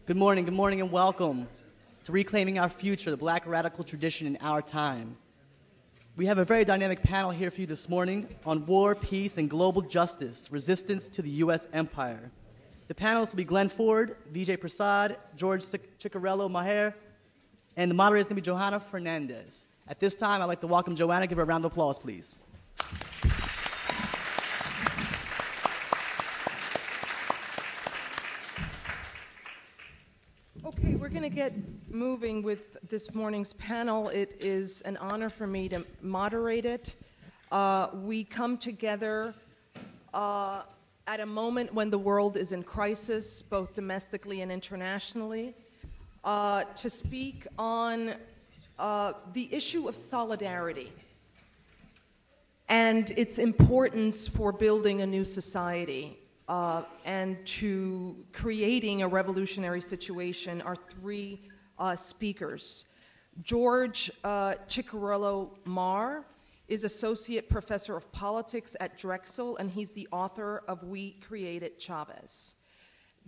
Good morning, and welcome to Reclaiming Our Future, the Black radical tradition in our time. We have a very dynamic panel here for you this morning on war, peace, and global justice, resistance to the U.S. empire. The panelists will be Glenn Ford, Vijay Prasad, George Ciccarello Maher, and the moderator is going to be Johanna Fernandez. At this time, I'd like to welcome Johanna. Give her a round of applause, please. Okay, we're going to get moving with this morning's panel. It is an honor for me to moderate it. We come together at a moment when the world is in crisis, both domestically and internationally, to speak on the issue of solidarity and its importance for building a new society. And to creating a revolutionary situation are three speakers. George Ciccarello Maher is Associate Professor of Politics at Drexel, and he's the author of We Created Chavez.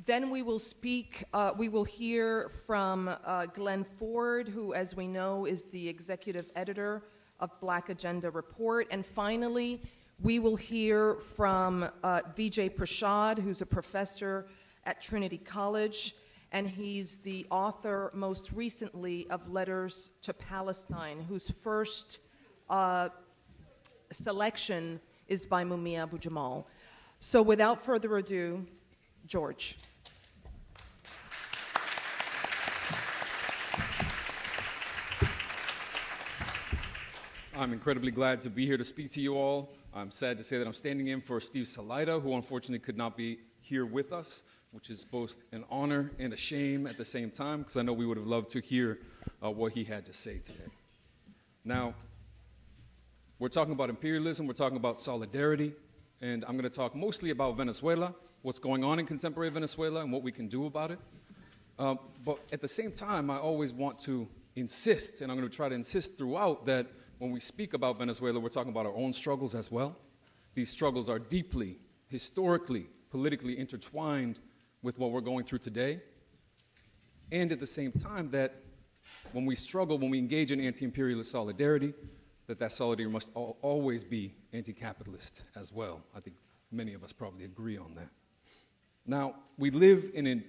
Then we will hear from Glenn Ford, who, as we know, is the executive editor of Black Agenda Report. And finally, we will hear from Vijay Prasad, who's a professor at Trinity College, and he's the author most recently of Letters to Palestine, whose first selection is by Mumia Abu-Jamal. So without further ado, George. I'm incredibly glad to be here to speak to you all. I'm sad to say that I'm standing in for Steve Salaita, who unfortunately could not be here with us, which is both an honor and a shame at the same time, because I know we would have loved to hear what he had to say today. Now, we're talking about imperialism, we're talking about solidarity, and I'm going to talk mostly about Venezuela, what's going on in contemporary Venezuela, and what we can do about it. But at the same time, I always want to insist, and I'm going to try to insist throughout, that when we speak about Venezuela, we're talking about our own struggles as well. These struggles are deeply, historically, politically intertwined with what we're going through today. And at the same time, that when we struggle, when we engage in anti-imperialist solidarity, that solidarity must always be anti-capitalist as well. I think many of us probably agree on that. Now, we live in a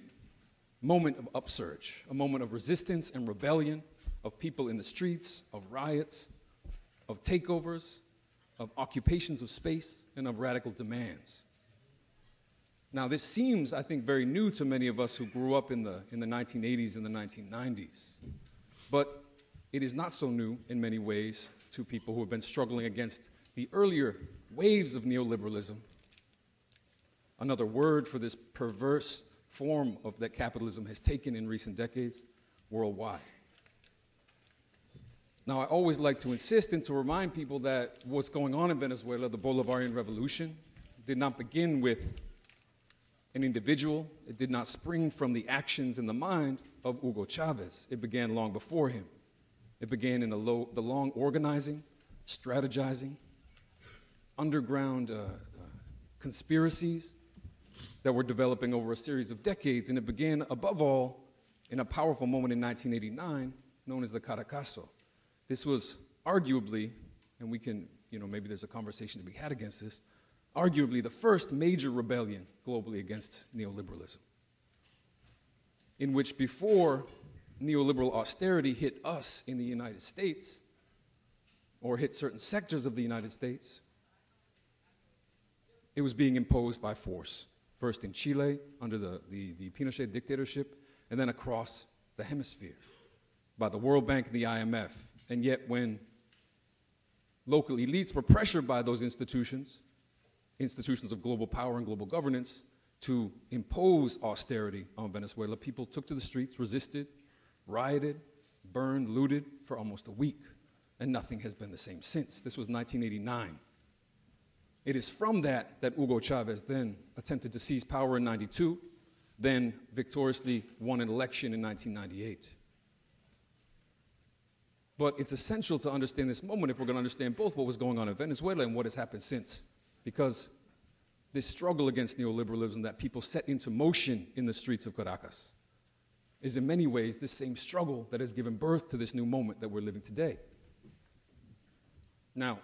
moment of upsurge, a moment of resistance and rebellion, of people in the streets, of riots, of takeovers, of occupations of space, and of radical demands. Now, this seems, I think, very new to many of us who grew up in the 1980s and the 1990s. But it is not so new in many ways to people who have been struggling against the earlier waves of neoliberalism, another word for this perverse form of that capitalism has taken in recent decades worldwide. Now, I always like to insist and to remind people that what's going on in Venezuela, the Bolivarian Revolution, did not begin with an individual. It did not spring from the actions and the mind of Hugo Chavez. It began long before him. It began in the long organizing, strategizing, underground conspiracies that were developing over a series of decades. And it began, above all, in a powerful moment in 1989 known as the Caracazo. This was arguably, and we can, maybe there's a conversation to be had against this, arguably the first major rebellion globally against neoliberalism, in which before neoliberal austerity hit us in the United States, or hit certain sectors of the United States, it was being imposed by force, first in Chile under the Pinochet dictatorship, and then across the hemisphere by the World Bank and the IMF. And yet when local elites were pressured by those institutions of global power and global governance, to impose austerity on Venezuela, people took to the streets, resisted, rioted, burned, looted for almost a week. And nothing has been the same since. This was 1989. It is from that Hugo Chavez then attempted to seize power in 92, then victoriously won an election in 1998. But it's essential to understand this moment if we're going to understand both what was going on in Venezuela and what has happened since. Because this struggle against neoliberalism that people set into motion in the streets of Caracas is in many ways this same struggle that has given birth to this new moment that we're living today. Now,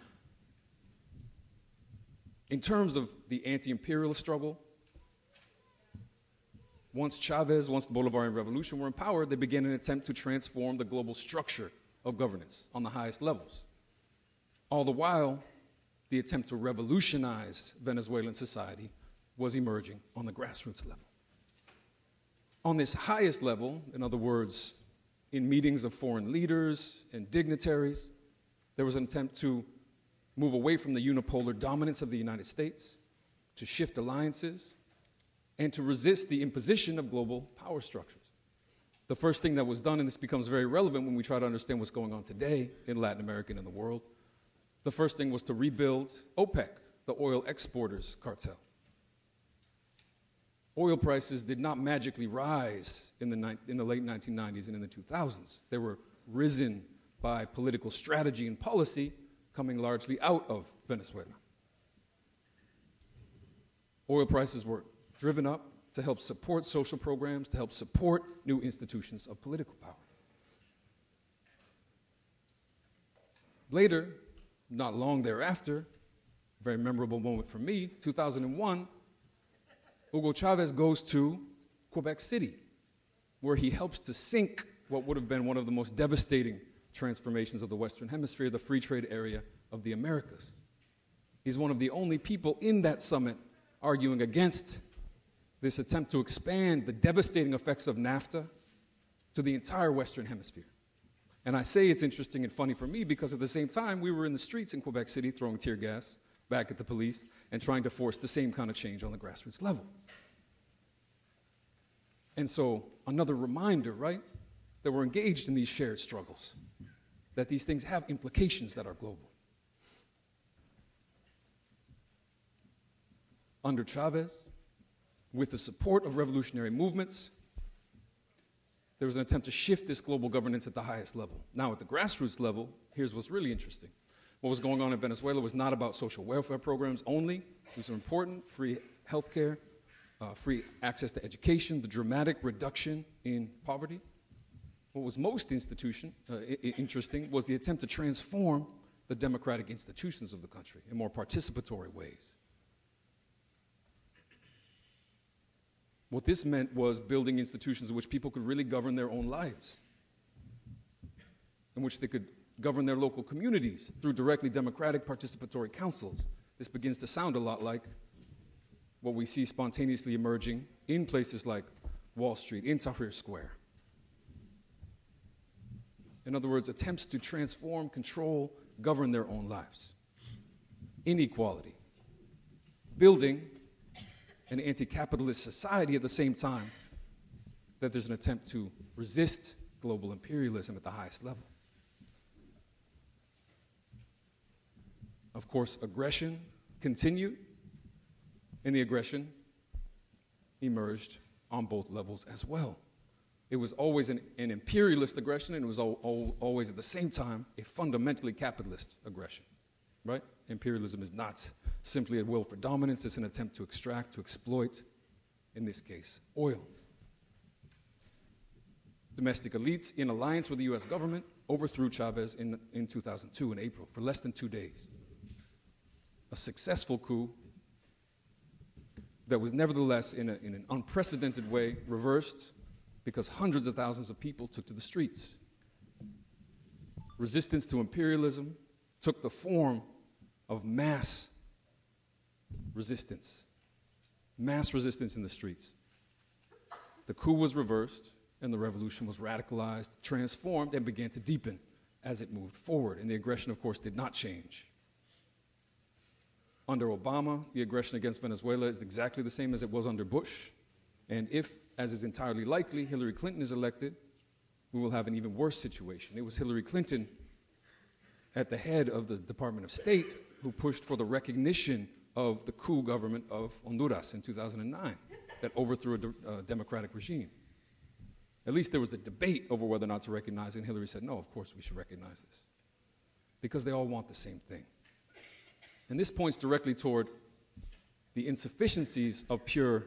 in terms of the anti-imperialist struggle, once Chavez, once the Bolivarian Revolution were in power, they began an attempt to transform the global structure of governance on the highest levels. All the while, the attempt to revolutionize Venezuelan society was emerging on the grassroots level. On this highest level, in other words, in meetings of foreign leaders and dignitaries, there was an attempt to move away from the unipolar dominance of the United States, to shift alliances, and to resist the imposition of global power structures. The first thing that was done, and this becomes very relevant when we try to understand what's going on today in Latin America and in the world, the first thing was to rebuild OPEC, the oil exporters cartel. Oil prices did not magically rise in the late 1990s and in the 2000s. They were risen by political strategy and policy coming largely out of Venezuela. Oil prices were driven up to help support social programs, to help support new institutions of political power. Later, not long thereafter, a very memorable moment for me, 2001, Hugo Chavez goes to Quebec City, where he helps to sink what would have been one of the most devastating transformations of the Western Hemisphere, the free trade area of the Americas. He's one of the only people in that summit arguing against this attempt to expand the devastating effects of NAFTA to the entire Western Hemisphere. And I say it's interesting and funny for me because at the same time, we were in the streets in Quebec City throwing tear gas back at the police and trying to force the same kind of change on the grassroots level. And so another reminder, right, that we're engaged in these shared struggles, that these things have implications that are global. Under Chavez, with the support of revolutionary movements, there was an attempt to shift this global governance at the highest level. Now, at the grassroots level, here's what's really interesting. What was going on in Venezuela was not about social welfare programs only. These are important: free healthcare, free access to education, the dramatic reduction in poverty. What was most interesting was the attempt to transform the democratic institutions of the country in more participatory ways. What this meant was building institutions in which people could really govern their own lives, in which they could govern their local communities through directly democratic participatory councils. This begins to sound a lot like what we see spontaneously emerging in places like Wall Street, in Tahrir Square. In other words, attempts to transform, control, govern their own lives. Inequality. Building an anti-capitalist society at the same time that there's an attempt to resist global imperialism at the highest level. Of course, aggression continued, and the aggression emerged on both levels as well. It was always an imperialist aggression, and it was always at the same time a fundamentally capitalist aggression, right? Imperialism is not simply a will for dominance. It's an attempt to extract, to exploit, in this case, oil. Domestic elites, in alliance with the U.S. government, overthrew Chavez in 2002 in April for less than 2 days. A successful coup that was nevertheless, in an unprecedented way, reversed because hundreds of thousands of people took to the streets. Resistance to imperialism took the form of mass resistance in the streets. The coup was reversed, and the revolution was radicalized, transformed, and began to deepen as it moved forward. And the aggression, of course, did not change. Under Obama, the aggression against Venezuela is exactly the same as it was under Bush. And if, as is entirely likely, Hillary Clinton is elected, we will have an even worse situation. It was Hillary Clinton at the head of the Department of State who pushed for the recognition of the coup government of Honduras in 2009 that overthrew a democratic regime. At least there was a debate over whether or not to recognize it, and Hillary said, no, of course we should recognize this. Because they all want the same thing. And this points directly toward the insufficiencies of pure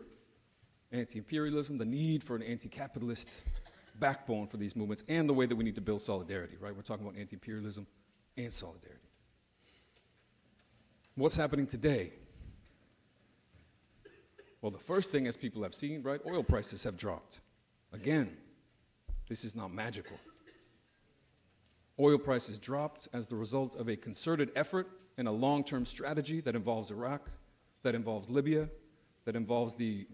anti-imperialism, the need for an anti-capitalist backbone for these movements and the way that we need to build solidarity, right? We're talking about anti-imperialism and solidarity. What's happening today? Well, the first thing, as people have seen, right, oil prices have dropped. Again, this is not magical. Oil prices dropped as the result of a concerted effort and a long-term strategy that involves Iraq, that involves Libya, that involves the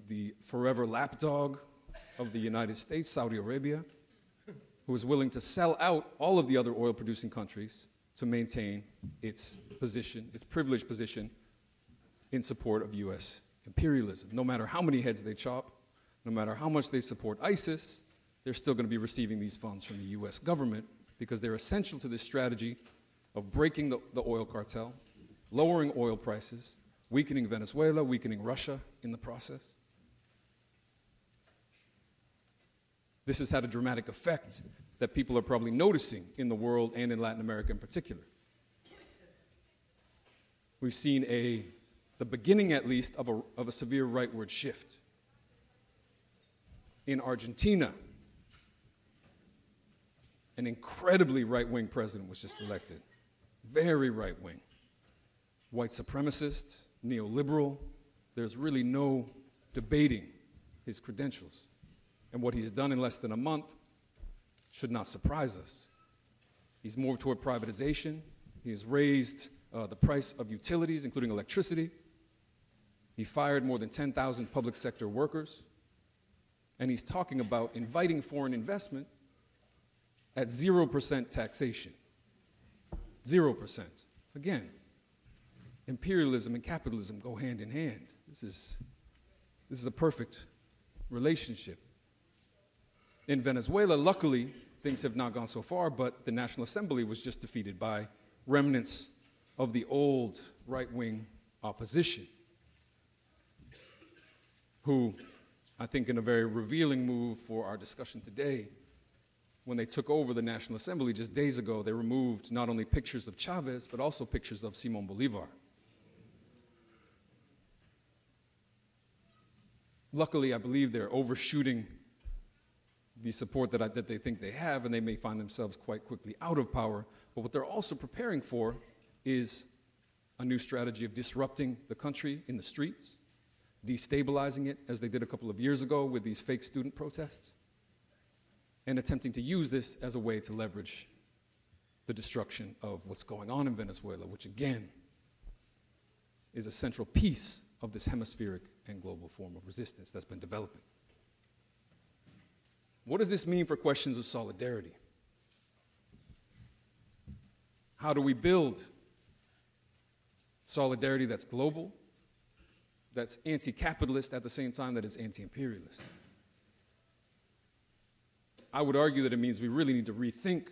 forever lapdog of the United States, Saudi Arabia, who is willing to sell out all of the other oil-producing countries to maintain its position, its privileged position in support of U.S. imperialism. No matter how many heads they chop, no matter how much they support ISIS, they're still going to be receiving these funds from the U.S. government because they're essential to this strategy of breaking the oil cartel, lowering oil prices, weakening Venezuela, weakening Russia in the process. This has had a dramatic effect that people are probably noticing in the world and in Latin America in particular. We've seen the beginning, at least, of a severe rightward shift. In Argentina, an incredibly right-wing president was just elected. Very right-wing. White supremacist, neoliberal. There's really no debating his credentials. And what he's done in less than a month should not surprise us. He's moved toward privatization. He's raised the price of utilities, including electricity. He fired more than 10,000 public sector workers. And he's talking about inviting foreign investment at 0% taxation. 0%. Again, imperialism and capitalism go hand in hand. This is a perfect relationship. In Venezuela, luckily, things have not gone so far, but the National Assembly was just defeated by remnants of the old right-wing opposition, who, I think in a very revealing move for our discussion today, when they took over the National Assembly just days ago, they removed not only pictures of Chavez, but also pictures of Simón Bolívar. Luckily, I believe they're overshooting the support that they think they have, and they may find themselves quite quickly out of power. But what they're also preparing for is a new strategy of disrupting the country in the streets, destabilizing it, as they did a couple of years ago with these fake student protests, and attempting to use this as a way to leverage the destruction of what's going on in Venezuela, which again is a central piece of this hemispheric and global form of resistance that's been developing. What does this mean for questions of solidarity? How do we build solidarity that's global, that's anti-capitalist at the same time that it's anti-imperialist? I would argue that it means we really need to rethink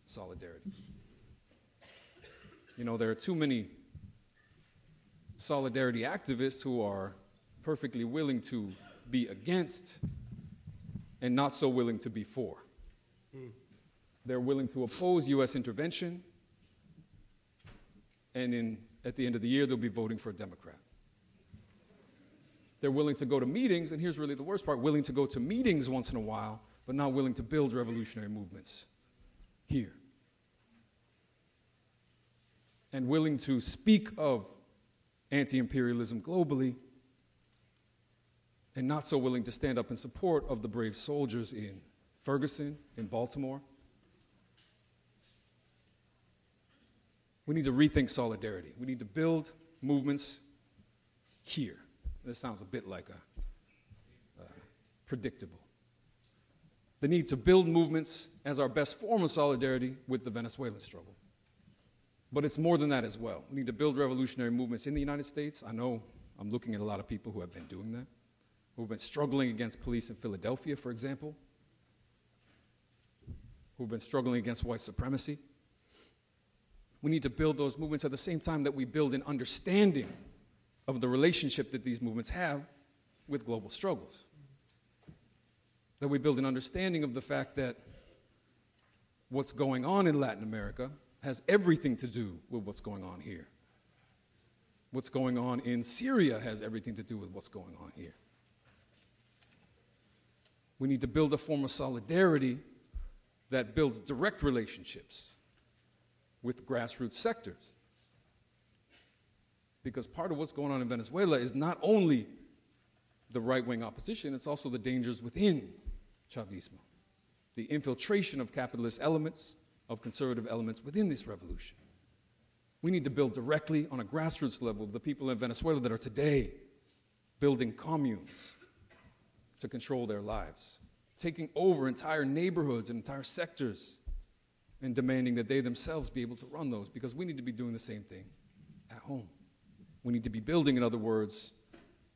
solidarity. You know, there are too many solidarity activists who are perfectly willing to be against and not so willing to be for. They're willing to oppose U.S. intervention, and at the end of the year, they'll be voting for a Democrat. They're willing to go to meetings, and here's really the worst part, willing to go to meetings once in a while, but not willing to build revolutionary movements here. And willing to speak of anti-imperialism globally, and not so willing to stand up in support of the brave soldiers in Ferguson, in Baltimore. We need to rethink solidarity. We need to build movements here. This sounds a bit like predictable. The need to build movements as our best form of solidarity with the Venezuelan struggle. But it's more than that as well. We need to build revolutionary movements in the United States. I know I'm looking at a lot of people who have been doing that, who have been struggling against police in Philadelphia, for example, who have been struggling against white supremacy. We need to build those movements at the same time that we build an understanding of the relationship that these movements have with global struggles. That we build an understanding of the fact that what's going on in Latin America has everything to do with what's going on here. What's going on in Syria has everything to do with what's going on here. We need to build a form of solidarity that builds direct relationships with grassroots sectors. Because part of what's going on in Venezuela is not only the right-wing opposition, it's also the dangers within Chavismo, the infiltration of capitalist elements, of conservative elements within this revolution. We need to build directly on a grassroots level the people in Venezuela that are today building communes to control their lives, taking over entire neighborhoods and entire sectors and demanding that they themselves be able to run those, because we need to be doing the same thing at home. We need to be building, in other words,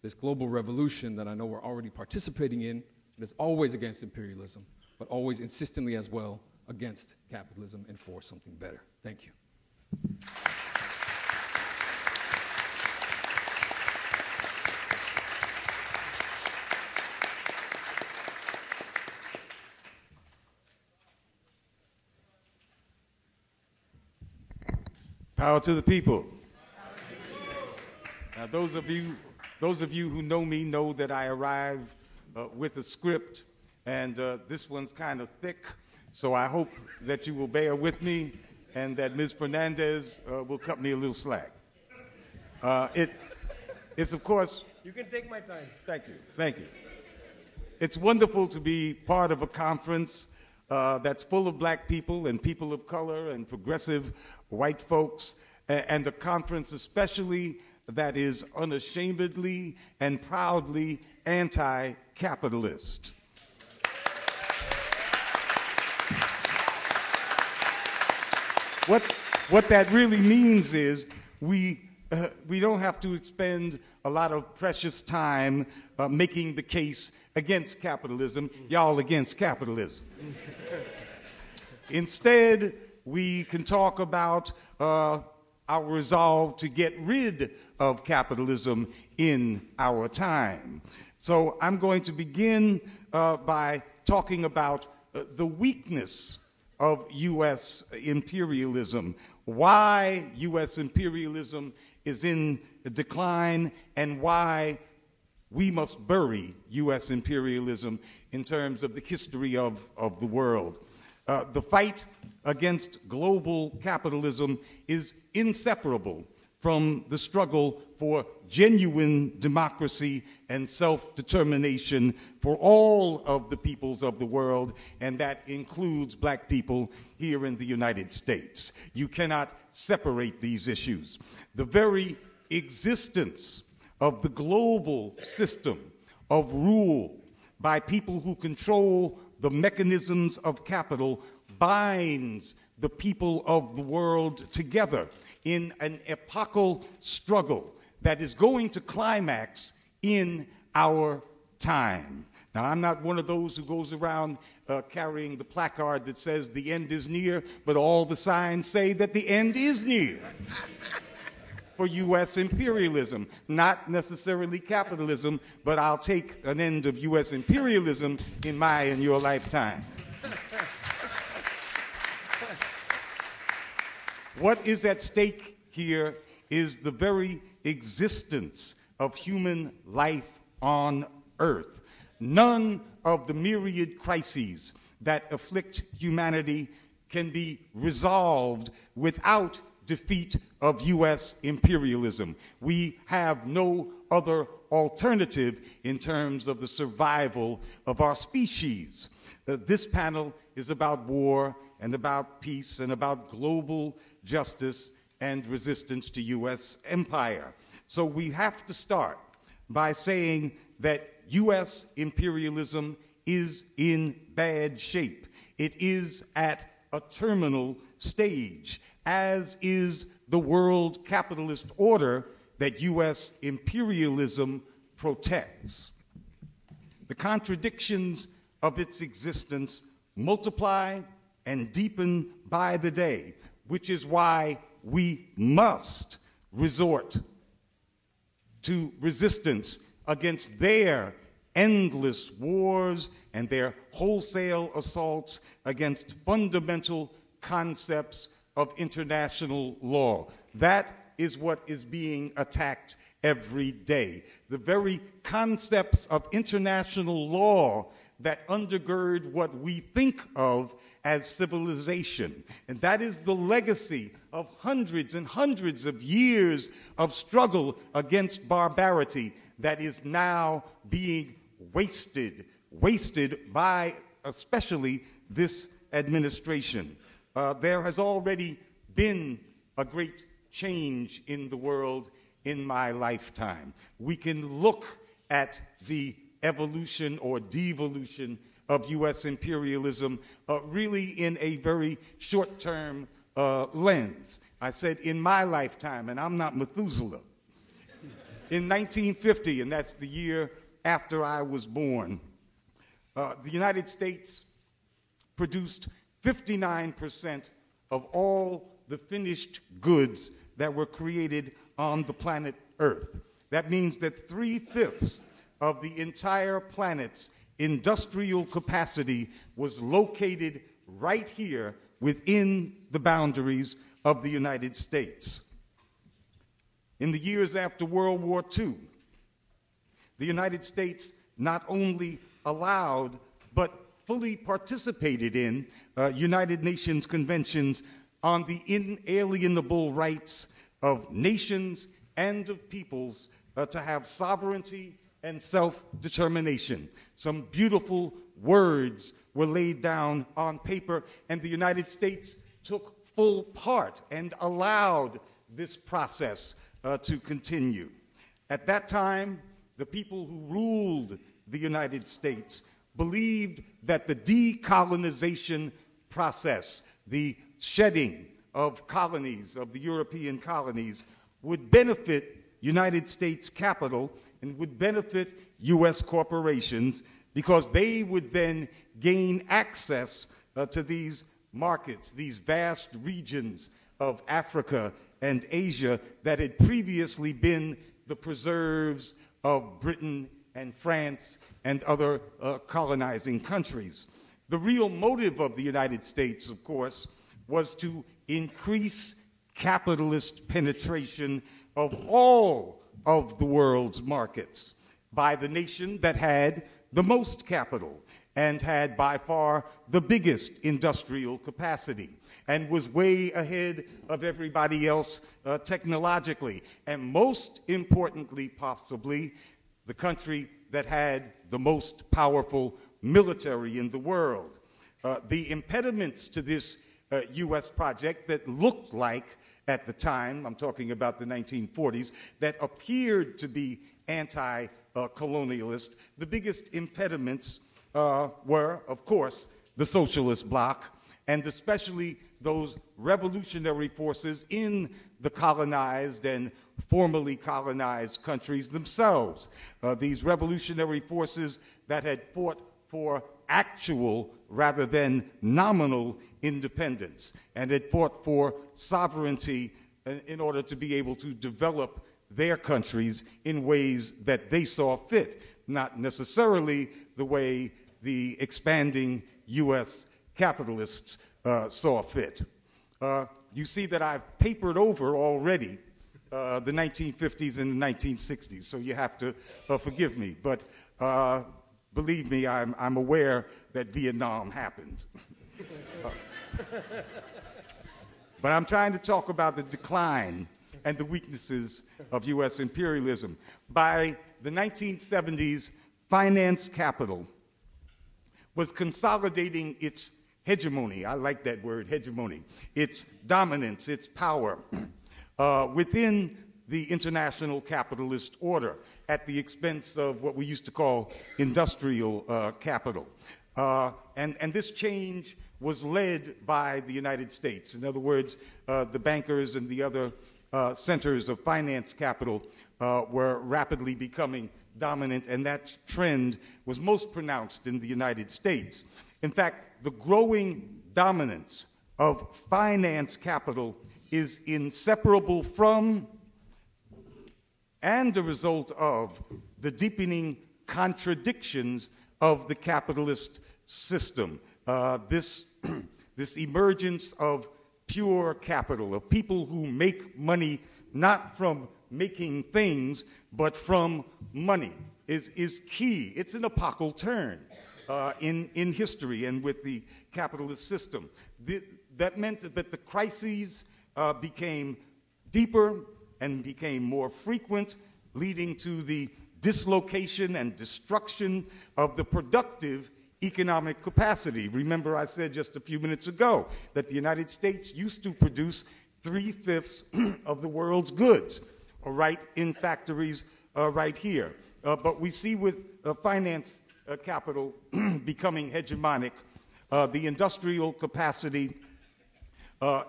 this global revolution that I know we're already participating in. It is always against imperialism, but always insistently as well against capitalism and for something better. Thank you. Power to the people. Now, those of you who know me know that I arrive with a script, and this one's kind of thick, so I hope that you will bear with me and that Ms. Fernandez will cut me a little slack. It's, of course... You can take my time. Thank you. Thank you. It's wonderful to be part of a conference that's full of black people and people of color and progressive white folks, and a conference especially that is unashamedly and proudly anti-capitalist. What that really means is we don't have to expend a lot of precious time making the case against capitalism. Y'all against capitalism. Instead, we can talk about our resolve to get rid of capitalism in our time. So I'm going to begin by talking about the weakness of U.S. imperialism, why U.S. imperialism is in decline, and why we must bury U.S. imperialism in terms of the history of the world. The fight against global capitalism is inseparable from the struggle for genuine democracy and self-determination for all of the peoples of the world, and that includes black people here in the United States. You cannot separate these issues. The very existence of the global system of rule by people who control the mechanisms of capital binds the people of the world together in an epochal struggle that is going to climax in our time. Now, I'm not one of those who goes around carrying the placard that says the end is near, but all the signs say that the end is near for U.S. imperialism. Not necessarily capitalism, but I'll take an end of U.S. imperialism in my and your lifetime. What is at stake here is the very existence of human life on Earth. None of the myriad crises that afflict humanity can be resolved without defeat of U.S. imperialism. We have no other alternative in terms of the survival of our species. This panel is about war and about peace and about global justice and resistance to U.S. empire. So we have to start by saying that U.S. imperialism is in bad shape. It is at a terminal stage, as is the world capitalist order that U.S. imperialism protects. The contradictions of its existence multiply and deepen by the day, which is why we must resort to resistance against their endless wars and their wholesale assaults against fundamental concepts of international law. That is what is being attacked every day. The very concepts of international law that undergird what we think of as civilization. And that is the legacy of hundreds and hundreds of years of struggle against barbarity that is now being wasted by especially this administration. There has already been a great change in the world in my lifetime. We can look at the evolution or devolution of U.S. imperialism really in a very short-term lens. I said in my lifetime, and I'm not Methuselah. In 1950, and that's the year after I was born, the United States produced 59% of all the finished goods that were created on the planet Earth. That means that 3/5 of the entire planet's industrial capacity was located right here within the boundaries of the United States. In the years after World War II, the United States not only allowed but fully participated in United Nations conventions on the inalienable rights of nations and of peoples to have sovereignty and self-determination. Some beautiful words were laid down on paper, and the United States took full part and allowed this process to continue. At that time, the people who ruled the United States believed that the decolonization process, the shedding of colonies, of the European colonies, would benefit United States capital and would benefit U.S. corporations because they would then gain access to these markets, these vast regions of Africa and Asia that had previously been the preserves of Britain and France and other colonizing countries. The real motive of the United States, of course, was to increase capitalist penetration of all of the world's markets by the nation that had the most capital and had by far the biggest industrial capacity and was way ahead of everybody else technologically, and most importantly, possibly, the country that had the most powerful military in the world. The impediments to this U.S. project that looked like, at the time, I'm talking about the 1940s, that appeared to be anti-colonialist, the biggest impediments were, of course, the socialist bloc, and especially those revolutionary forces in the colonized and formerly colonized countries themselves. These revolutionary forces that had fought for actual rather than nominal independence and had fought for sovereignty in order to be able to develop their countries in ways that they saw fit, not necessarily the way the expanding U.S. capitalists saw fit. You see that I've papered over already the 1950s and the 1960s, so you have to forgive me. But believe me, I'm aware that Vietnam happened. But I'm trying to talk about the decline and the weaknesses of U.S. imperialism. By the 1970s, finance capital was consolidating its hegemony. I like that word, hegemony. Its dominance, its power within the international capitalist order at the expense of what we used to call industrial capital. And this change was led by the United States. In other words, the bankers and the other centers of finance capital were rapidly becoming dominant, and that trend was most pronounced in the United States. In fact, the growing dominance of finance capital is inseparable from and a result of the deepening contradictions of the capitalist system. This emergence of pure capital, of people who make money not from making things, but from money, is key. It's an epochal turn. in history and with the capitalist system. That meant that the crises became deeper and became more frequent, leading to the dislocation and destruction of the productive economic capacity. Remember, I said just a few minutes ago that the United States used to produce 3/5 of the world's goods, right in factories right here. But we see with finance capital becoming hegemonic, the industrial capacity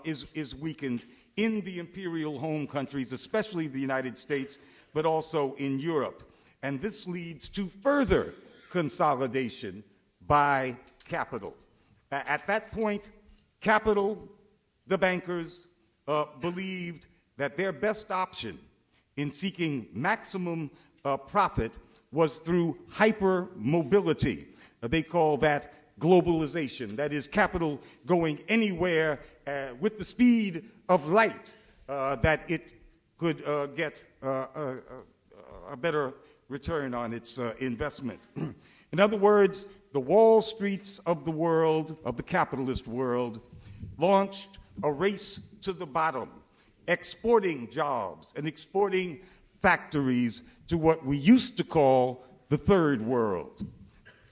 is weakened in the imperial home countries, especially the United States, but also in Europe. And this leads to further consolidation by capital. At that point, capital, the bankers, believed that their best option in seeking maximum profit was through hypermobility. They call that globalization. That is, capital going anywhere with the speed of light that it could get a better return on its investment. In other words, the Wall Streets of the world, of the capitalist world, launched a race to the bottom, exporting jobs and exporting factories to what we used to call the third world.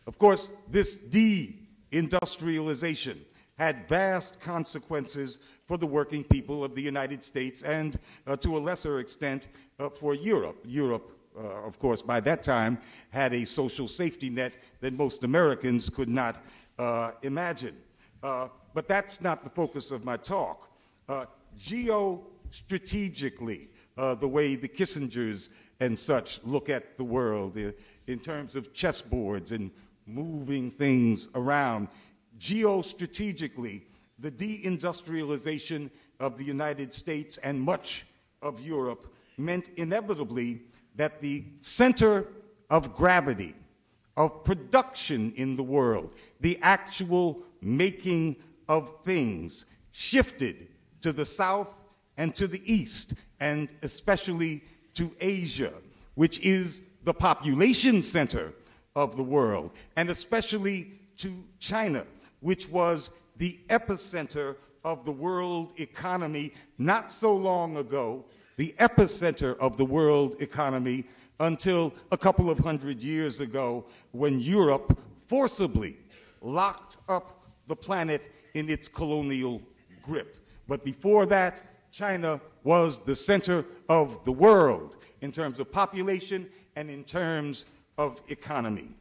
Of course, this deindustrialization had vast consequences for the working people of the United States and, to a lesser extent, for Europe. Europe, of course, by that time, had a social safety net that most Americans could not imagine. But that's not the focus of my talk. Geostrategically, the way the Kissingers and such look at the world in terms of chessboards and moving things around. Geostrategically, the deindustrialization of the United States and much of Europe meant inevitably that the center of gravity of production in the world, the actual making of things, shifted to the south and to the east, and especially to Asia, which is the population center of the world, and especially to China, which was the epicenter of the world economy not so long ago, the epicenter of the world economy until a couple of hundred years ago, when Europe forcibly locked up the planet in its colonial grip. But before that, China was the center of the world in terms of population and in terms of economy.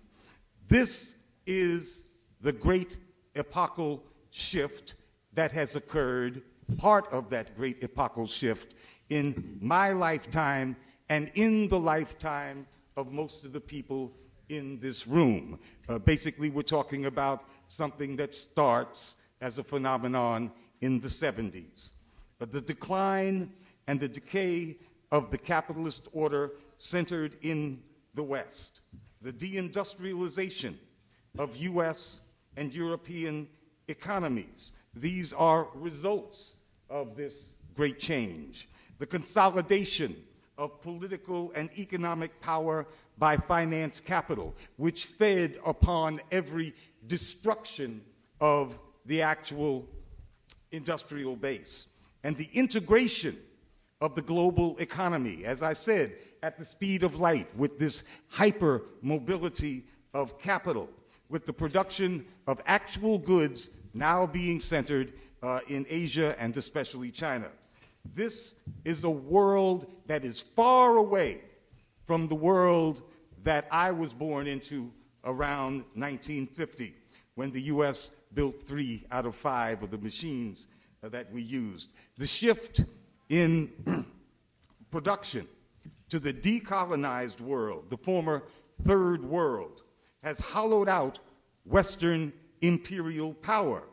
This is the great epochal shift that has occurred, part of that great epochal shift in my lifetime and in the lifetime of most of the people in this room. Basically, we're talking about something that starts as a phenomenon in the 70s. The decline and the decay of the capitalist order centered in the West. The deindustrialization of US and European economies. These are results of this great change. The consolidation of political and economic power by finance capital, which fed upon every destruction of the actual industrial base. And the integration of the global economy, as I said, at the speed of light, with this hyper mobility of capital, with the production of actual goods now being centered in Asia and especially China. This is a world that is far away from the world that I was born into around 1950, when the US built 3 out of 5 of the machines that we used. The shift in production to the decolonized world, the former third world, has hollowed out Western imperial power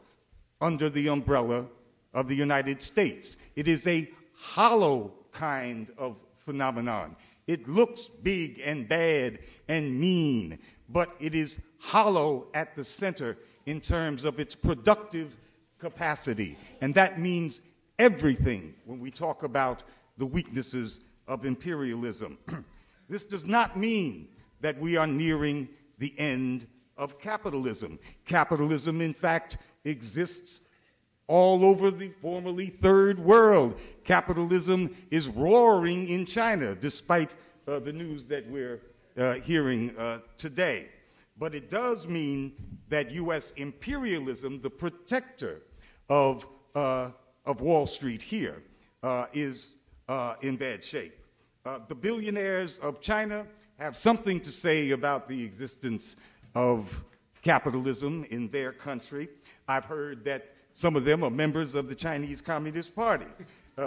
under the umbrella of the United States. It is a hollow kind of phenomenon. It looks big and bad and mean, but it is hollow at the center in terms of its productive capacity. And that means everything when we talk about the weaknesses of imperialism. This does not mean that we are nearing the end of capitalism. Capitalism, in fact, exists all over the formerly third world. Capitalism is roaring in China, despite the news that we're hearing today. But it does mean that U.S. imperialism, the protector of Wall Street here, is in bad shape. The billionaires of China have something to say about the existence of capitalism in their country. I've heard that some of them are members of the Chinese Communist Party,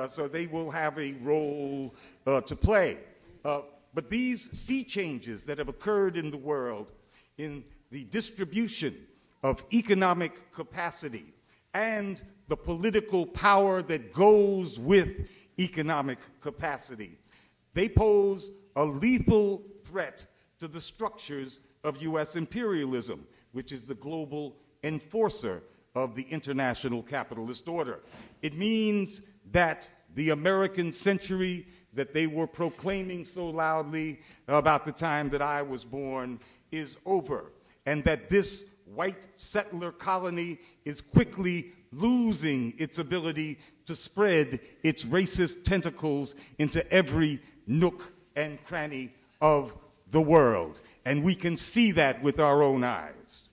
so they will have a role to play. But these sea changes that have occurred in the world, in the distribution of economic capacity and the political power that goes with economic capacity, they pose a lethal threat to the structures of U.S. imperialism, which is the global enforcer of the international capitalist order. It means that the American century that they were proclaiming so loudly about the time that I was born is over, and that this white settler colony is quickly losing its ability to spread its racist tentacles into every nook and cranny of the world. And we can see that with our own eyes.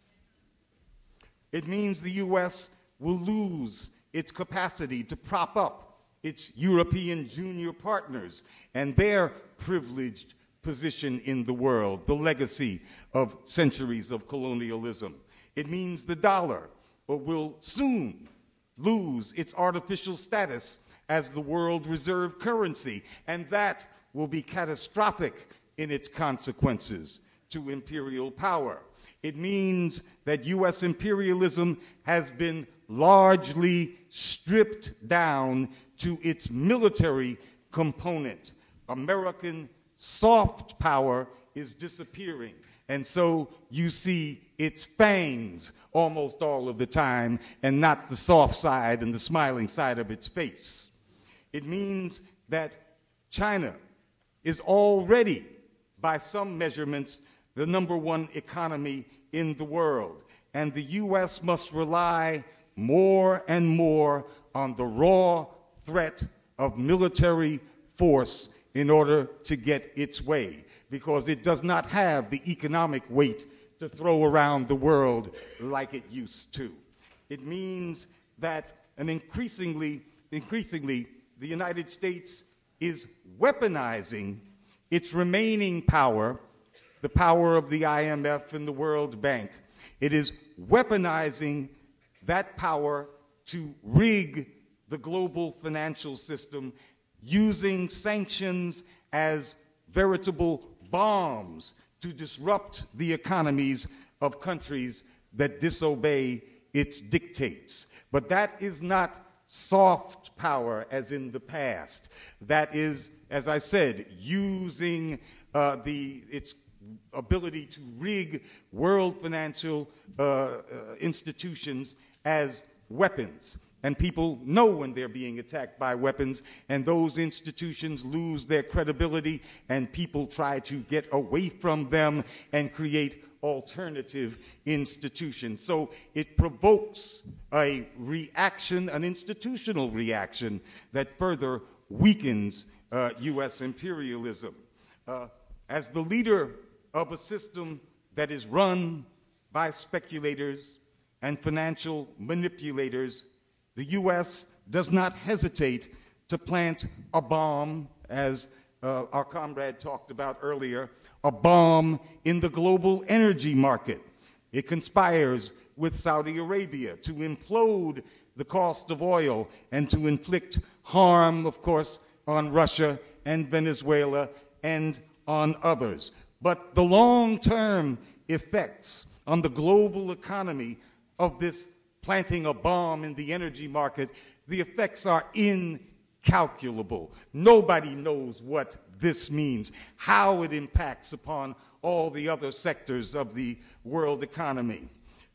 It means the U.S. will lose its capacity to prop up its European junior partners and their privileged position in the world, the legacy of centuries of colonialism. It means the dollar will soon lose its artificial status as the world reserve currency, and that will be catastrophic in its consequences to imperial power. It means that U.S. imperialism has been largely stripped down to its military component. American soft power is disappearing, and so you see its fangs almost all of the time and not the soft side and the smiling side of its face. It means that China is already, by some measurements, the #1 economy in the world, and the U.S. must rely more and more on the raw threat of military force in order to get its way, because it does not have the economic weight to throw around the world like it used to. It means that increasingly, the United States is weaponizing its remaining power, the power of the IMF and the World Bank. It is weaponizing that power to rig the global financial system, using sanctions as veritable bombs to disrupt the economies of countries that disobey its dictates. But that is not soft power as in the past. That is, as I said, using its ability to rig world financial institutions as weapons. And people know when they're being attacked by weapons, and those institutions lose their credibility, and people try to get away from them and create alternative institutions. So it provokes a reaction, an institutional reaction, that further weakens U.S. imperialism. As the leader of a system that is run by speculators and financial manipulators, the U.S. does not hesitate to plant a bomb, as our comrade talked about earlier, a bomb in the global energy market. It conspires with Saudi Arabia to implode the cost of oil and to inflict harm, of course, on Russia and Venezuela and on others. But the long-term effects on the global economy of this planting a bomb in the energy market, the effects are incalculable. Nobody knows what this means, how it impacts upon all the other sectors of the world economy.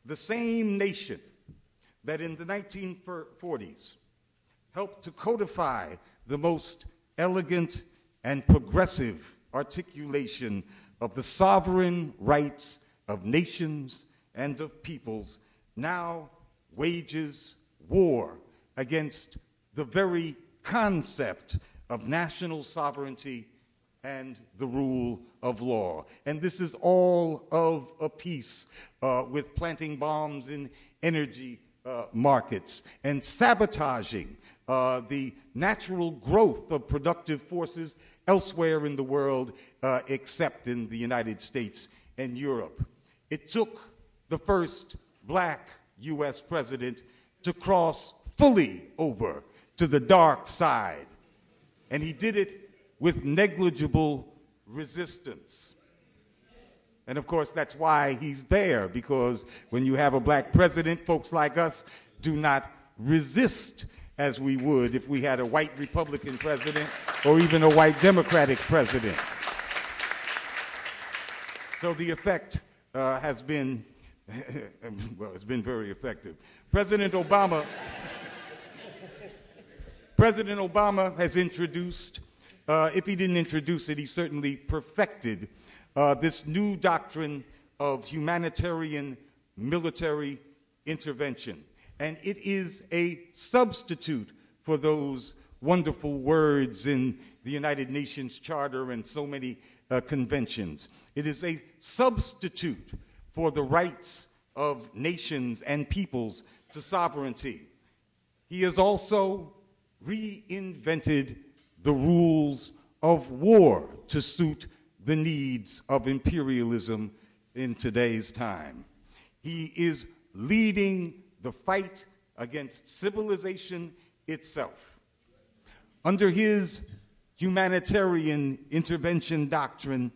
The same nation that in the 1940s helped to codify the most elegant and progressive articulation of the sovereign rights of nations and of peoples now wages war against the very concept of national sovereignty and the rule of law. And this is all of a piece with planting bombs in energy markets and sabotaging the natural growth of productive forces elsewhere in the world except in the United States and Europe. It took the first black U.S. president to cross fully over to the dark side, and he did it with negligible resistance. And of course, that's why he's there, because when you have a black president, folks like us do not resist as we would if we had a white Republican president or even a white Democratic president. So the effect has been, well, it's been very effective. President Obama has introduced, if he didn't introduce it, he certainly perfected this new doctrine of humanitarian military intervention. And it is a substitute for those wonderful words in the United Nations Charter and so many conventions. It is a substitute for the rights of nations and peoples to sovereignty. He has also reinvented the rules of war to suit the needs of imperialism in today's time. He is leading the fight against civilization itself. Under his humanitarian intervention doctrine,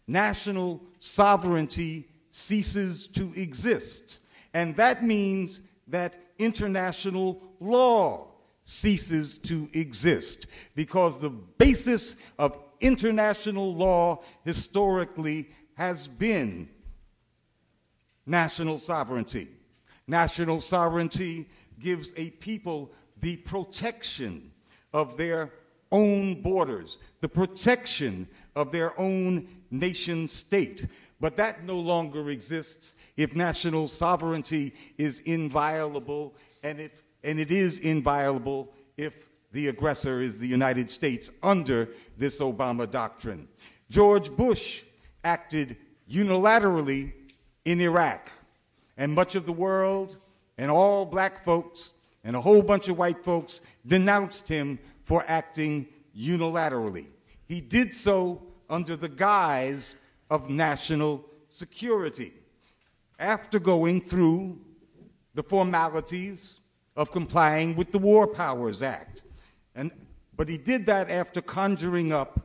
national sovereignty ceases to exist, and that means that international law ceases to exist, because the basis of international law historically has been national sovereignty. National sovereignty gives a people the protection of their own borders, the protection of their own nation state. But that no longer exists if national sovereignty is inviolable, and it is inviolable if the aggressor is the United States under this Obama doctrine. George Bush acted unilaterally in Iraq, and much of the world and all black folks and a whole bunch of white folks denounced him for acting unilaterally. He did so under the guise of national security, after going through the formalities of complying with the War Powers Act. But he did that after conjuring up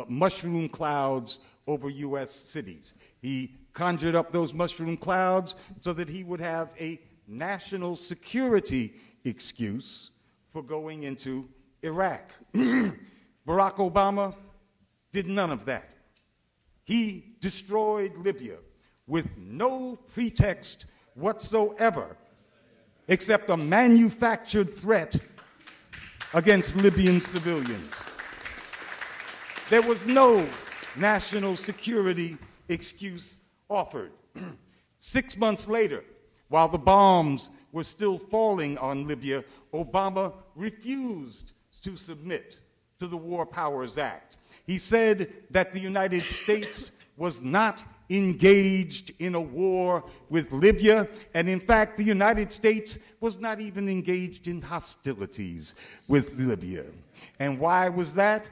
mushroom clouds over U.S. cities. He conjured up those mushroom clouds so that he would have a national security excuse for going into Iraq. Barack Obama did none of that. He destroyed Libya with no pretext whatsoever, except a manufactured threat against Libyan civilians. There was no national security excuse offered. 6 months later, while the bombs were still falling on Libya, Obama refused to submit to the War Powers Act. He said that the United States was not engaged in a war with Libya, and in fact, the United States was not even engaged in hostilities with Libya. And why was that?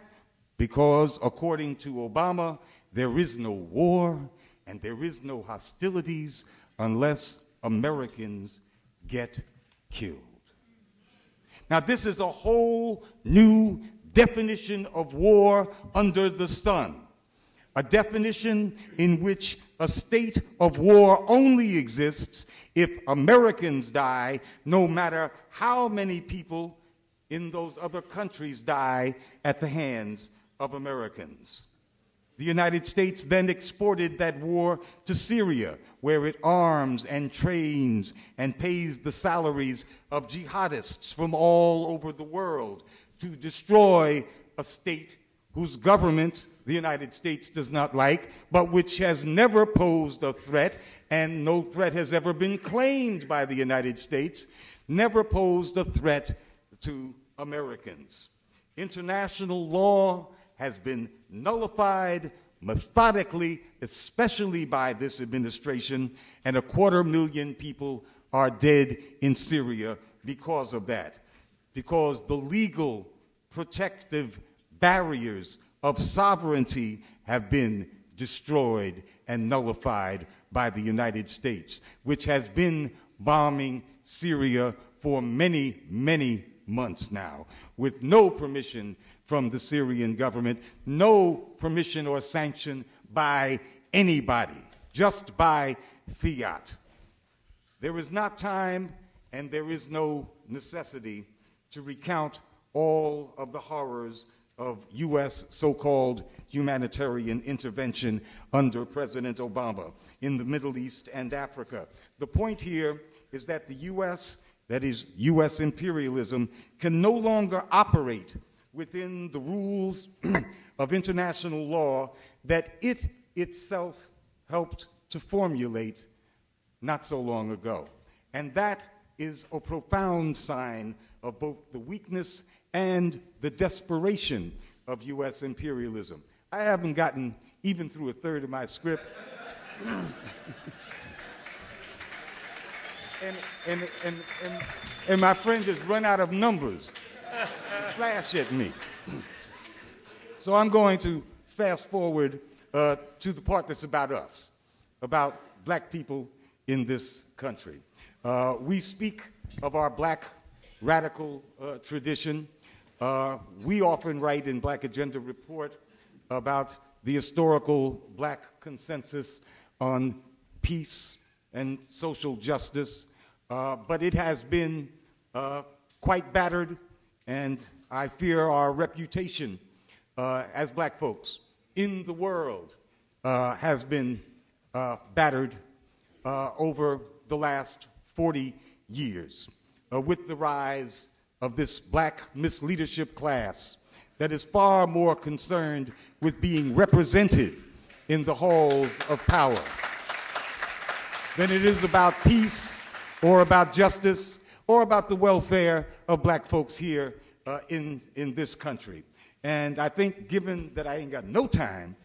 Because, according to Obama, there is no war and there is no hostilities unless Americans get killed. Now, this is a whole new definition of war under the sun, a definition in which a state of war only exists if Americans die, no matter how many people in those other countries die at the hands of Americans. The United States then exported that war to Syria, where it arms and trains and pays the salaries of jihadists from all over the world to destroy a state whose government the United States does not like, but which has never posed a threat, and no threat has ever been claimed by the United States, never posed a threat to Americans. International law has been nullified methodically, especially by this administration, and 250,000 people are dead in Syria because of that, because the legal protective barriers of sovereignty have been destroyed and nullified by the United States, which has been bombing Syria for many, many months now, with no permission from the Syrian government, no permission or sanction by anybody, just by fiat. There is not time and there is no necessity to recount all of the horrors of U.S. so-called humanitarian intervention under President Obama in the Middle East and Africa. The point here is that the U.S., that is U.S. imperialism, can no longer operate within the rules of international law that it itself helped to formulate not so long ago. And that is a profound sign of both the weakness and the desperation of U.S. imperialism. I haven't gotten even through a third of my script. and my friend just run out of numbers. Flash at me. So I'm going to fast forward to the part that's about us, about black people in this country. We speak of our black radical tradition. We often write in Black Agenda Report about the historical black consensus on peace and social justice, but it has been quite battered, and I fear our reputation as black folks in the world has been battered over the last 40 years with the rise of this black misleadership class that is far more concerned with being represented in the halls of power than it is about peace or about justice or about the welfare of black folks here in this country. And I think, given that I ain't got no time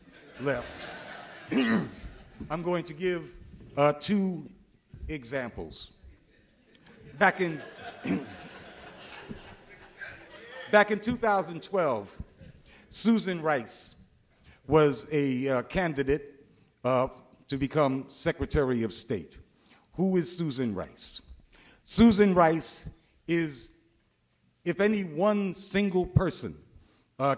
left, I'm going to give two examples. Back in 2012, Susan Rice was a candidate to become Secretary of State. Who is Susan Rice? Susan Rice is, if any one single person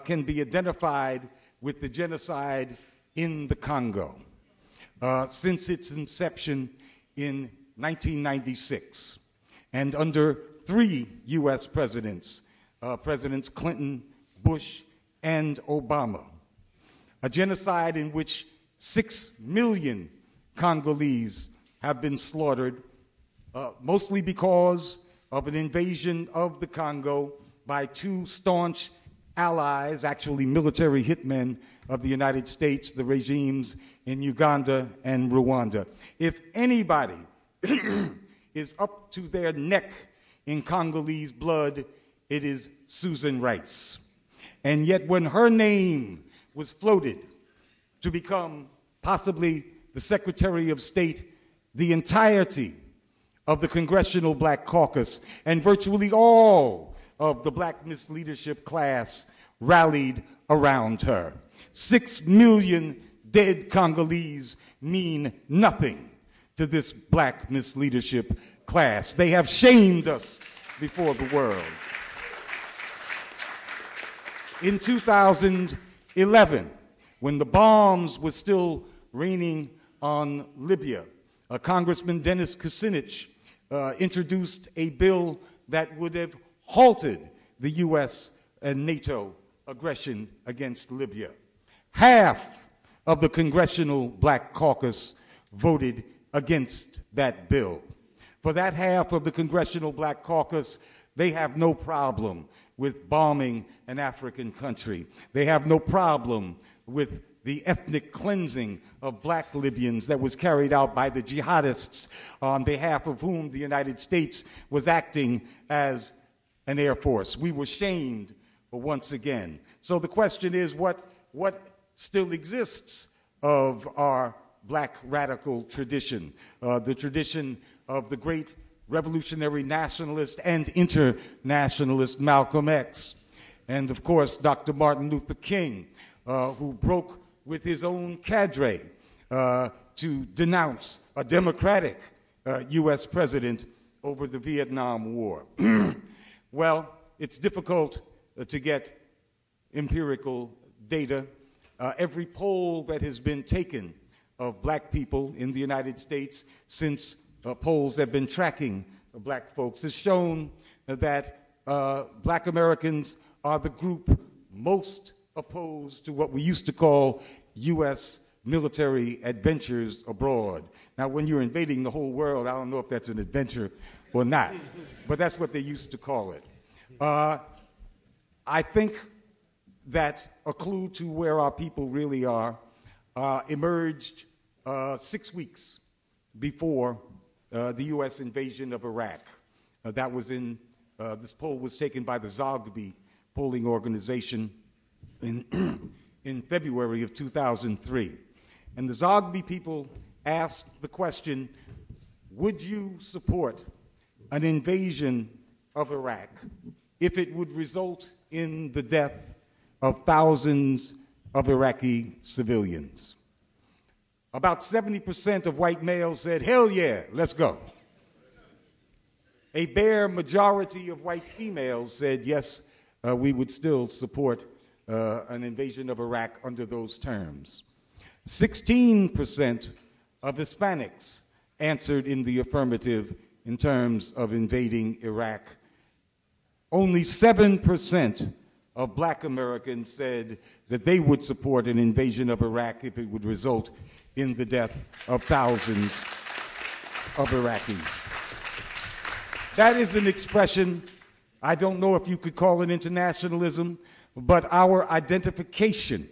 can be identified with the genocide in the Congo since its inception in 1996, and under 3 U.S. presidents, Presidents Clinton, Bush, and Obama. A genocide in which 6 million Congolese have been slaughtered, mostly because of an invasion of the Congo by 2 staunch allies, actually military hitmen of the United States, the regimes in Uganda and Rwanda. If anybody is up to their neck in Congolese blood, it is Susan Rice. And yet when her name was floated to become possibly the Secretary of State, the entirety of the Congressional Black Caucus and virtually all of the black misleadership class rallied around her. 6 million dead Congolese mean nothing to this black misleadership class. They have shamed us before the world. In 2011, when the bombs were still raining on Libya, Congressman Dennis Kucinich introduced a bill that would have halted the U.S. and NATO aggression against Libya. Half of the Congressional Black Caucus voted against that bill. For that half of the Congressional Black Caucus, they have no problem with bombing an African country. They have no problem with the ethnic cleansing of black Libyans that was carried out by the jihadists on behalf of whom the United States was acting as an air force. We were shamed once again. So the question is, what still exists of our black radical tradition, the tradition of the great revolutionary nationalist and internationalist Malcolm X, and of course Dr. Martin Luther King, who broke with his own cadre to denounce a democratic U.S. president over the Vietnam War. Well, it's difficult to get empirical data. Every poll that has been taken of black people in the United States since polls have been tracking black folks has shown that black Americans are the group most opposed to what we used to call U.S. military adventures abroad. Now, when you're invading the whole world, I don't know if that's an adventure or not, but that's what they used to call it. I think that a clue to where our people really are emerged 6 weeks before the U.S. invasion of Iraq. That was this poll was taken by the Zogby polling organization in February of 2003. And the Zogby people asked the question, would you support an invasion of Iraq if it would result in the death of thousands of Iraqi civilians? About 70% of white males said, hell yeah, let's go. A bare majority of white females said, yes, we would still support an invasion of Iraq under those terms. 16% of Hispanics answered in the affirmative in terms of invading Iraq. Only 7% of black Americans said that they would support an invasion of Iraq if it would result in the death of thousands of Iraqis. That is an expression, I don't know if you could call it internationalism, but our identification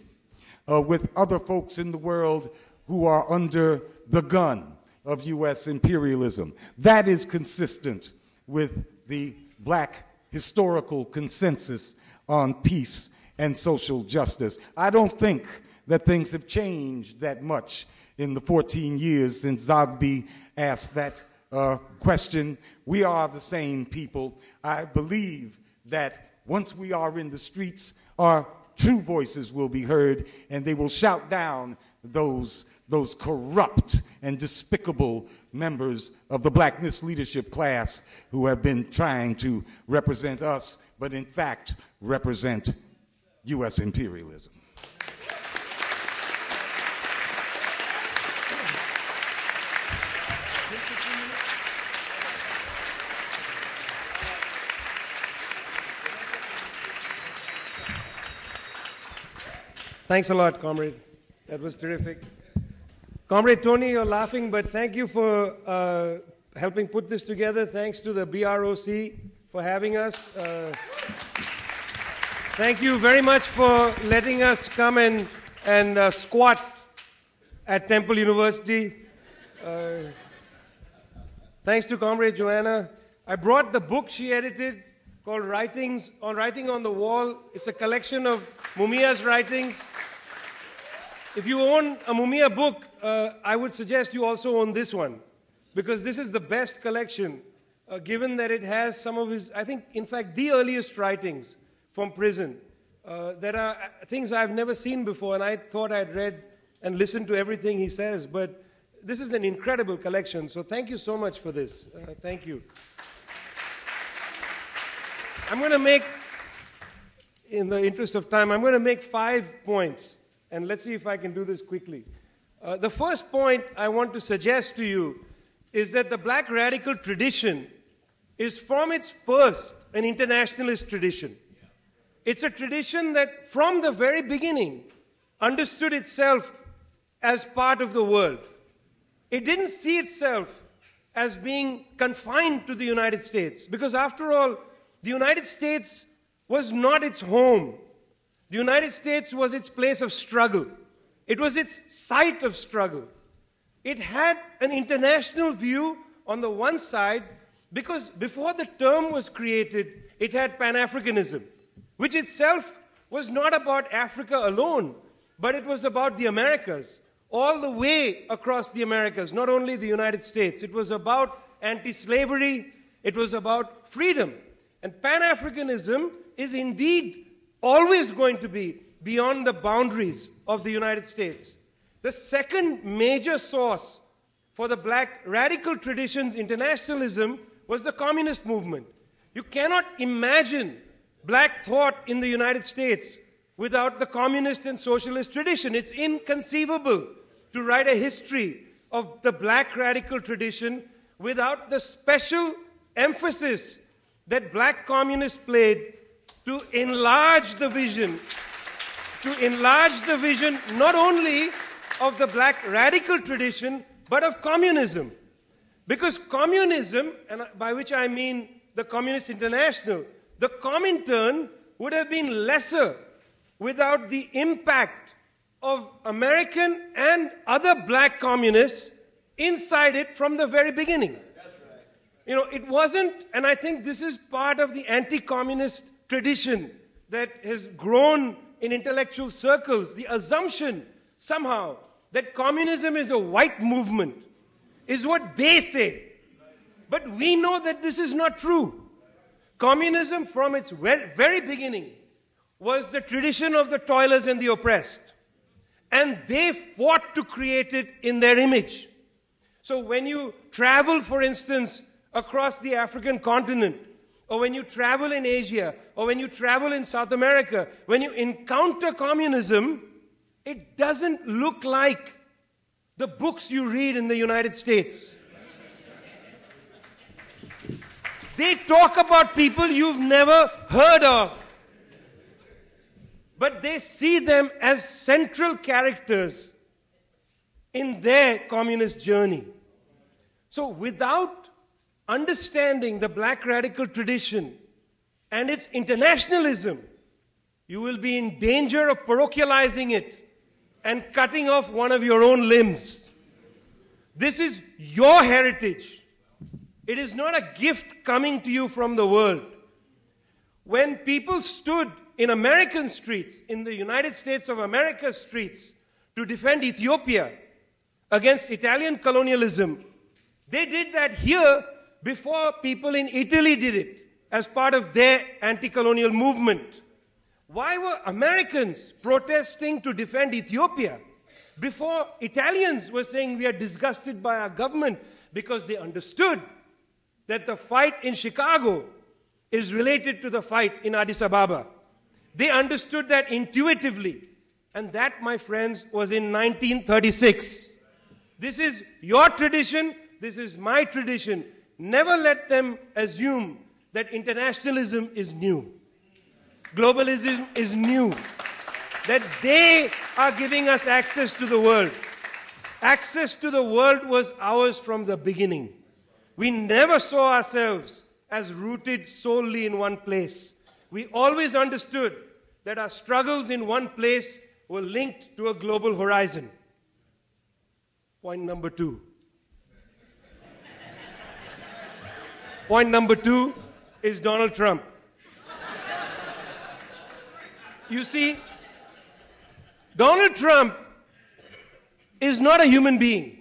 with other folks in the world who are under the gun of U.S. imperialism. That is consistent with the black historical consensus on peace and social justice. I don't think that things have changed that much in the 14 years since Zogby asked that question. We are the same people. I believe that once we are in the streets, our true voices will be heard, and they will shout down those corrupt and despicable members of the black misleadership class who have been trying to represent us, but in fact represent U.S. imperialism. Thanks a lot, Comrade. That was terrific. Comrade Tony, you're laughing, but thank you for helping put this together. Thanks to the BROC for having us. Thank you very much for letting us come and squat at Temple University. Thanks to Comrade Joanna. I brought the book she edited called Writing on the Wall. It's a collection of Mumia's writings. If you own a Mumia book, I would suggest you also own this one, because this is the best collection, given that it has some of his, I think, in fact, the earliest writings from prison. There are things I've never seen before, and I thought I'd read and listened to everything he says, but this is an incredible collection, so thank you so much for this. Thank you. I'm going to make, in the interest of time, I'm going to make 5 points. And let's see if I can do this quickly. The first point I want to suggest to you is that the black radical tradition is from its first an internationalist tradition. It's a tradition that from the very beginning understood itself as part of the world. It didn't see itself as being confined to the United States, because after all, the United States was not its home. The United States was its place of struggle. It was its site of struggle. It had an international view on the one side because before the term was created, it had Pan-Africanism, which itself was not about Africa alone, but it was about the Americas, all the way across the Americas, not only the United States. It was about anti-slavery. It was about freedom. And Pan-Africanism is indeed always going to be beyond the boundaries of the United States. The second major source for the black radical tradition's internationalism was the communist movement. You cannot imagine black thought in the United States without the communist and socialist tradition. It's inconceivable to write a history of the black radical tradition without the special emphasis that black communists played to enlarge the vision not only of the black radical tradition, but of communism. Because communism, and by which I mean the Communist International, the Comintern would have been lesser without the impact of American and other black communists inside it from the very beginning. You know, it wasn't, and I think this is part of the anti-communist tradition that has grown in intellectual circles, the assumption somehow that communism is a white movement, is what they say. But we know that this is not true. Communism from its very beginning was the tradition of the toilers and the oppressed. And they fought to create it in their image. So when you travel, for instance, across the African continent, or when you travel in Asia, or when you travel in South America, when you encounter communism, it doesn't look like the books you read in the United States. They talk about people you've never heard of. But they see them as central characters in their communist journey. So without understanding the black radical tradition and its internationalism, you will be in danger of parochializing it and cutting off one of your own limbs. This is your heritage. It is not a gift coming to you from the world. When people stood in American streets, in the United States of America streets, to defend Ethiopia against Italian colonialism, they did that here before people in Italy did it as part of their anti-colonial movement. Why were Americans protesting to defend Ethiopia before Italians were saying we are disgusted by our government? Because they understood that the fight in Chicago is related to the fight in Addis Ababa. They understood that intuitively. And that, my friends, was in 1936. This is your tradition. This is my tradition. Never let them assume that internationalism is new. Globalism is new. That they are giving us access to the world. Access to the world was ours from the beginning. We never saw ourselves as rooted solely in one place. We always understood that our struggles in one place were linked to a global horizon. Point number 2. Point number 2 is Donald Trump. You see, Donald Trump is not a human being.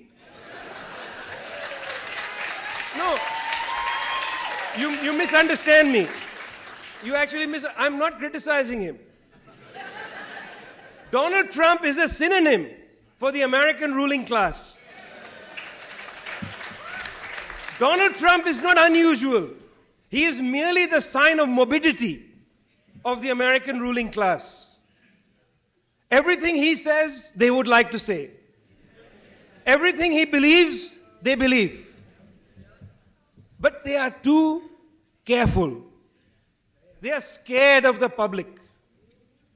No, you misunderstand me. You actually I'm not criticizing him. Donald Trump is a synonym for the American ruling class. Donald Trump is not unusual. He is merely the sign of morbidity of the American ruling class. Everything he says, they would like to say. Everything he believes, they believe. But they are too careful. They are scared of the public.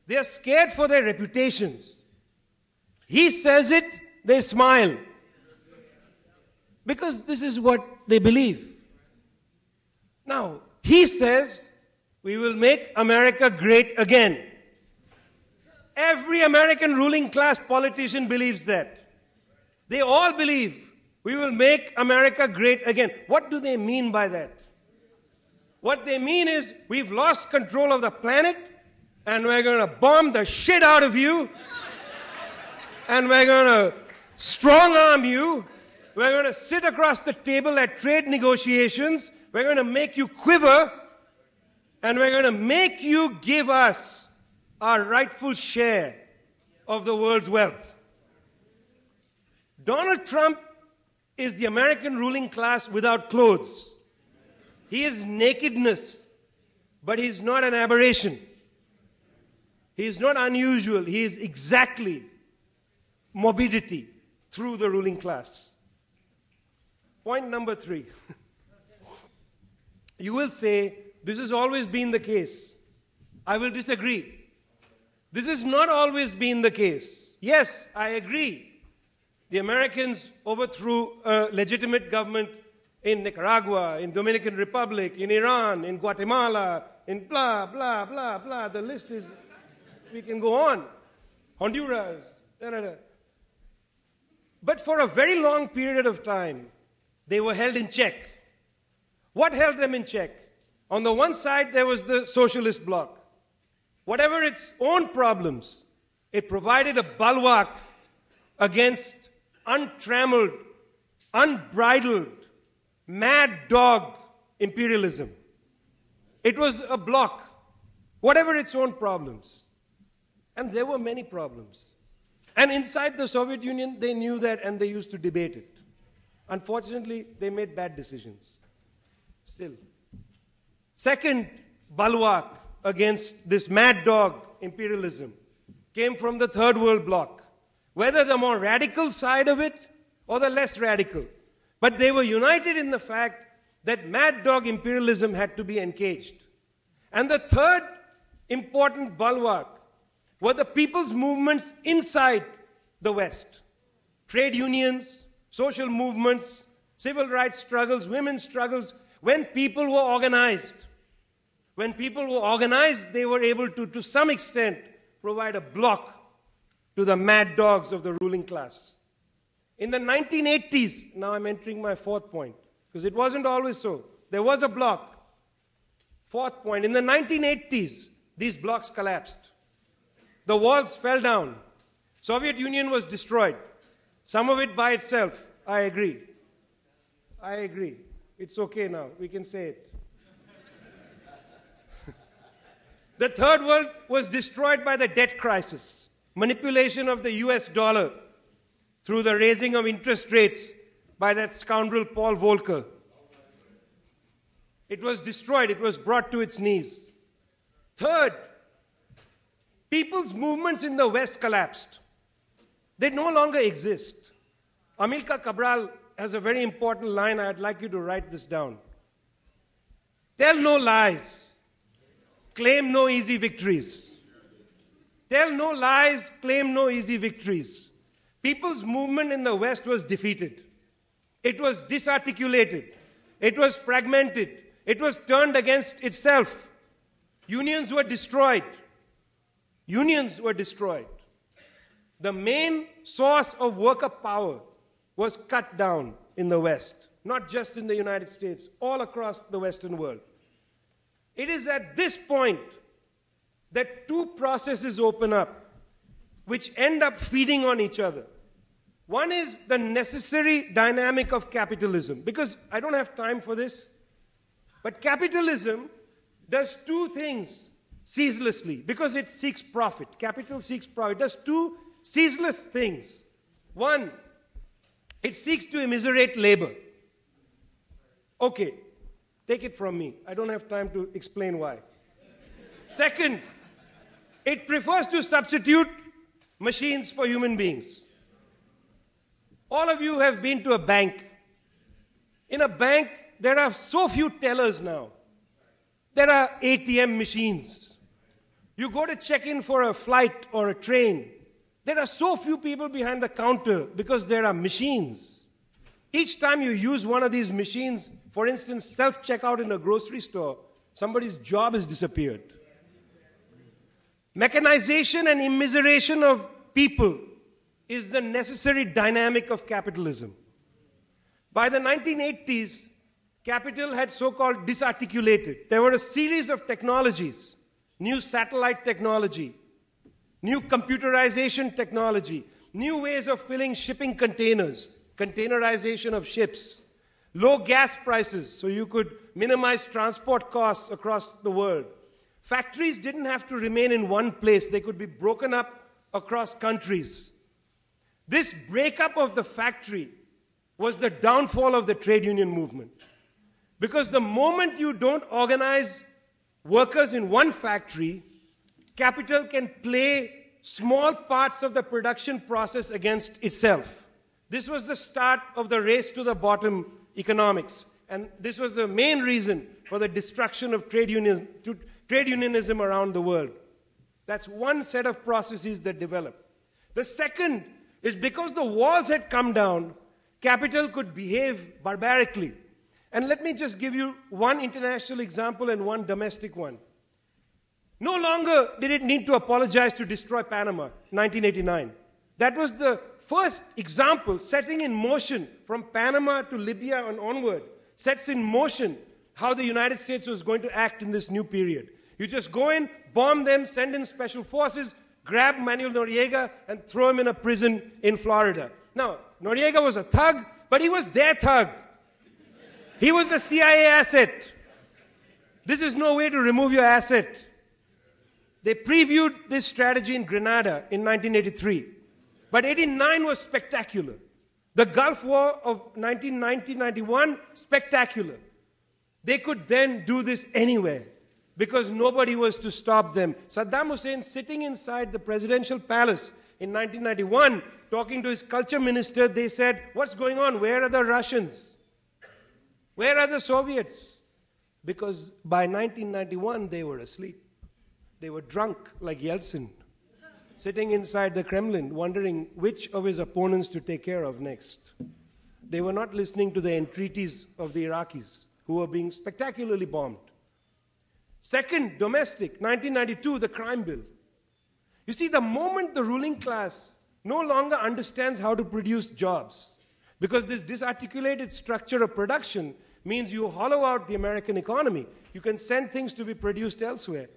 They are scared for their reputations. He says it, they smile. Because this is what they believe. Now, he says, we will make America great again. Every American ruling class politician believes that. They all believe we will make America great again. What do they mean by that? What they mean is we've lost control of the planet and we're going to bomb the shit out of you and we're going to strong arm you. We're going to sit across the table at trade negotiations. We're going to make you quiver and we're going to make you give us our rightful share of the world's wealth. Donald Trump is the American ruling class without clothes. He is nakedness, but he's not an aberration. He is not unusual. He is exactly morbidity through the ruling class. Point number 3. You will say, this has always been the case. I will disagree. This has not always been the case. Yes, I agree. The Americans overthrew a legitimate government in Nicaragua, in Dominican Republic, in Iran, in Guatemala, in blah, blah, blah, blah. The list is, we can go on. Honduras, da, da, da. But for a very long period of time, they were held in check. What held them in check? On the one side, there was the socialist bloc. Whatever its own problems, it provided a bulwark against untrammeled, unbridled, mad dog imperialism. It was a bloc, whatever its own problems. And there were many problems. And inside the Soviet Union, they knew that and they used to debate it. Unfortunately, they made bad decisions. Still. Second bulwark against this mad dog imperialism came from the Third World Bloc. Whether the more radical side of it or the less radical. But they were united in the fact that mad dog imperialism had to be encaged. And the third important bulwark were the people's movements inside the West. Trade unions, social movements, civil rights struggles, women's struggles, when people were organized. When people were organized, they were able to some extent, provide a block to the mad dogs of the ruling class. In the 1980s, now I'm entering my fourth point, because it wasn't always so. There was a block. Fourth point, in the 1980s, these blocks collapsed. The walls fell down. Soviet Union was destroyed. Some of it by itself. I agree. I agree. It's okay now. We can say it. The Third World was destroyed by the debt crisis, manipulation of the US dollar through the raising of interest rates by that scoundrel Paul Volcker. It was destroyed. It was brought to its knees. Third, people's movements in the West collapsed. They no longer exist. Amilcar Cabral has a very important line. I'd like you to write this down. Tell no lies. Claim no easy victories. Tell no lies, claim no easy victories. People's movement in the West was defeated. It was disarticulated. It was fragmented. It was turned against itself. Unions were destroyed. Unions were destroyed. The main source of worker power was cut down in the West, not just in the United States, all across the Western world. It is at this point that two processes open up which end up feeding on each other. One is the necessary dynamic of capitalism, because I don't have time for this, but capitalism does two things ceaselessly because it seeks profit. Capital seeks profit. It does two ceaseless things. One, it seeks to immiserate labor. Okay, take it from me. I don't have time to explain why. Second, it prefers to substitute machines for human beings. All of you have been to a bank. In a bank, there are so few tellers now. There are ATM machines. You go to check in for a flight or a train. There are so few people behind the counter because there are machines. Each time you use one of these machines, for instance, self-checkout in a grocery store, somebody's job has disappeared. Mechanization and immiseration of people is the necessary dynamic of capitalism. By the 1980s, capital had so-called disarticulated. There were a series of technologies, new satellite technology, new computerization technology, new ways of filling shipping containers, containerization of ships, low gas prices so you could minimize transport costs across the world. Factories didn't have to remain in one place. They could be broken up across countries. This breakup of the factory was the downfall of the trade union movement. Because the moment you don't organize workers in one factory, capital can play small parts of the production process against itself. This was the start of the race to the bottom economics. And this was the main reason for the destruction of trade unionism around the world. That's one set of processes that developed. The second is because the walls had come down, capital could behave barbarically. And let me just give you one international example and one domestic one. No longer did it need to apologize to destroy Panama, 1989. That was the first example setting in motion from Panama to Libya and onward, sets in motion how the United States was going to act in this new period. You just go in, bomb them, send in special forces, grab Manuel Noriega and throw him in a prison in Florida. Now, Noriega was a thug, but he was their thug. He was a CIA asset. This is no way to remove your asset. They previewed this strategy in Grenada in 1983. But 89 was spectacular. The Gulf War of 1990-91, spectacular. They could then do this anywhere because nobody was to stop them. Saddam Hussein sitting inside the presidential palace in 1991, talking to his culture minister, they said, "What's going on? Where are the Russians? Where are the Soviets?" Because by 1991, they were asleep. They were drunk like Yeltsin, sitting inside the Kremlin, wondering which of his opponents to take care of next. They were not listening to the entreaties of the Iraqis, who were being spectacularly bombed. Second, domestic, 1992, the crime bill. You see, the moment the ruling class no longer understands how to produce jobs, because this disarticulated structure of production means you hollow out the American economy. You can send things to be produced elsewhere.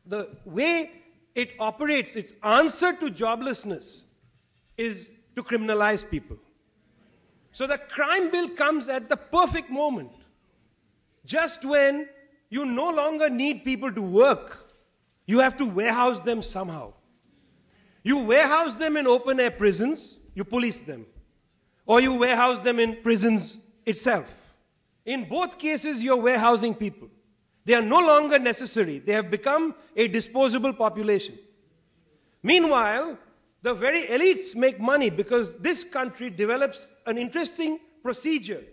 The way it operates, its answer to joblessness is to criminalize people. So the crime bill comes at the perfect moment, just when you no longer need people to work. You have to warehouse them somehow. You warehouse them in open-air prisons, you police them. Or you warehouse them in prisons itself. In both cases, you're warehousing people. They are no longer necessary. They have become a disposable population. Meanwhile, the very elites make money because this country develops an interesting procedure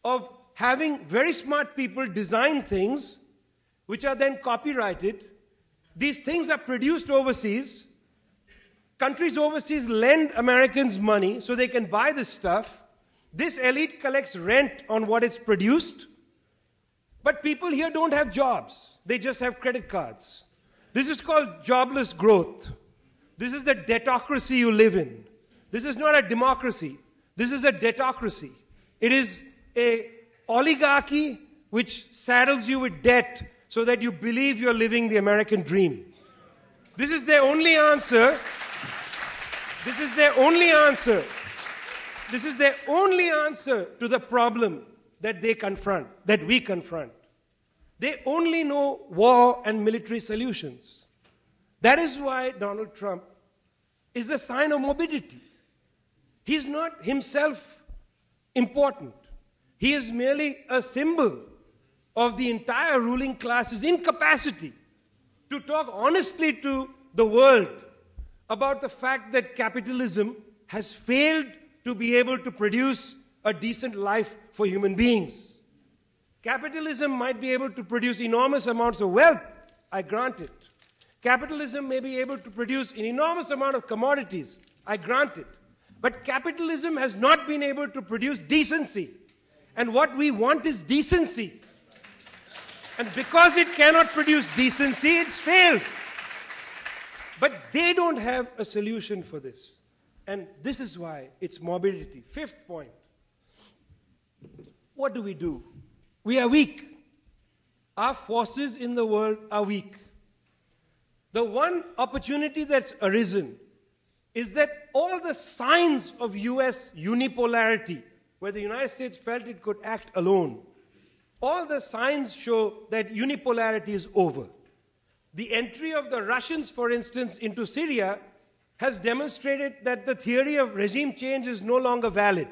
of having very smart people design things which are then copyrighted. These things are produced overseas. Countries overseas lend Americans money so they can buy this stuff. This elite collects rent on what it's produced. But people here don't have jobs. They just have credit cards. This is called jobless growth. This is the debtocracy you live in. This is not a democracy. This is a debtocracy. It is an oligarchy which saddles you with debt so that you believe you're living the American dream. This is their only answer. This is their only answer. This is their only answer to the problem that they confront, that we confront. They only know war and military solutions. That is why Donald Trump is a sign of morbidity. He's not himself important. He is merely a symbol of the entire ruling class's incapacity to talk honestly to the world about the fact that capitalism has failed to be able to produce a decent life for human beings. Capitalism might be able to produce enormous amounts of wealth, I grant it. Capitalism may be able to produce an enormous amount of commodities, I grant it. But capitalism has not been able to produce decency. And what we want is decency. And because it cannot produce decency, it's failed. But they don't have a solution for this. And this is why it's morbidity. Fifth point. What do? We are weak. Our forces in the world are weak. The one opportunity that's arisen is that all the signs of US unipolarity, where the United States felt it could act alone, all the signs show that unipolarity is over. The entry of the Russians, for instance, into Syria has demonstrated that the theory of regime change is no longer valid.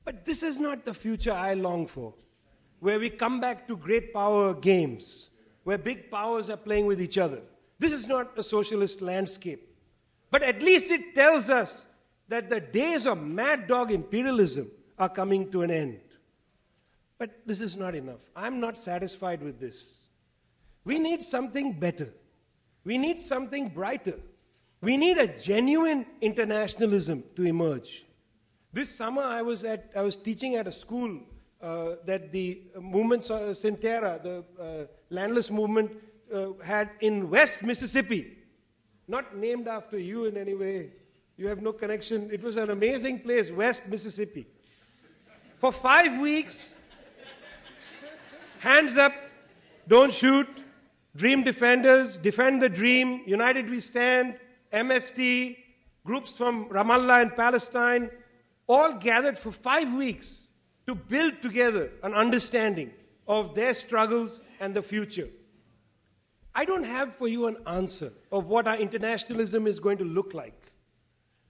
But this is not the future I long for, where we come back to great power games, where big powers are playing with each other. This is not a socialist landscape. But at least it tells us that the days of mad dog imperialism are coming to an end. But this is not enough. I'm not satisfied with this. We need something better. We need something brighter. We need a genuine internationalism to emerge. This summer I was teaching at a school that the movement Sintera, the landless movement, had in West Mississippi. Not named after you in any way. You have no connection. It was an amazing place, West Mississippi. For 5 weeks, hands up, don't shoot, Dream Defenders, Defend the Dream, United We Stand, MST, groups from Ramallah and Palestine, all gathered for 5 weeks to build together an understanding of their struggles and the future. I don't have for you an answer of what our internationalism is going to look like,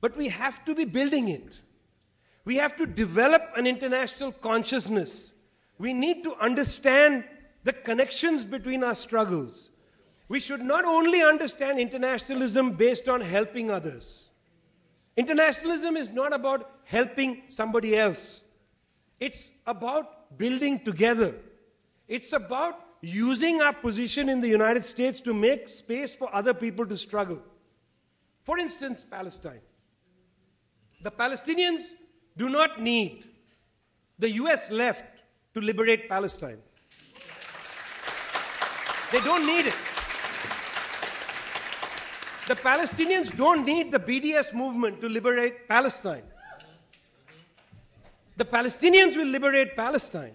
but we have to be building it. We have to develop an international consciousness. We need to understand the connections between our struggles. We should not only understand internationalism based on helping others. Internationalism is not about helping somebody else. It's about building together. It's about using our position in the United States to make space for other people to struggle. For instance, Palestine. The Palestinians do not need the US left to liberate Palestine. They don't need it. The Palestinians don't need the BDS movement to liberate Palestine. The Palestinians will liberate Palestine.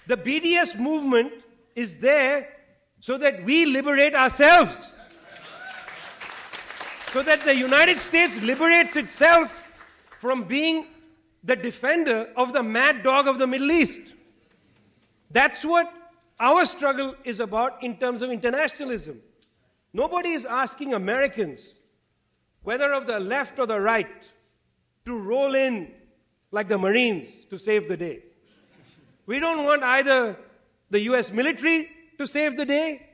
The BDS movement is there so that we liberate ourselves. So that the United States liberates itself from being the defender of the mad dog of the Middle East. That's what our struggle is about in terms of internationalism. Nobody is asking Americans, whether of the left or the right, to roll in like the Marines to save the day. We don't want either the US military to save the day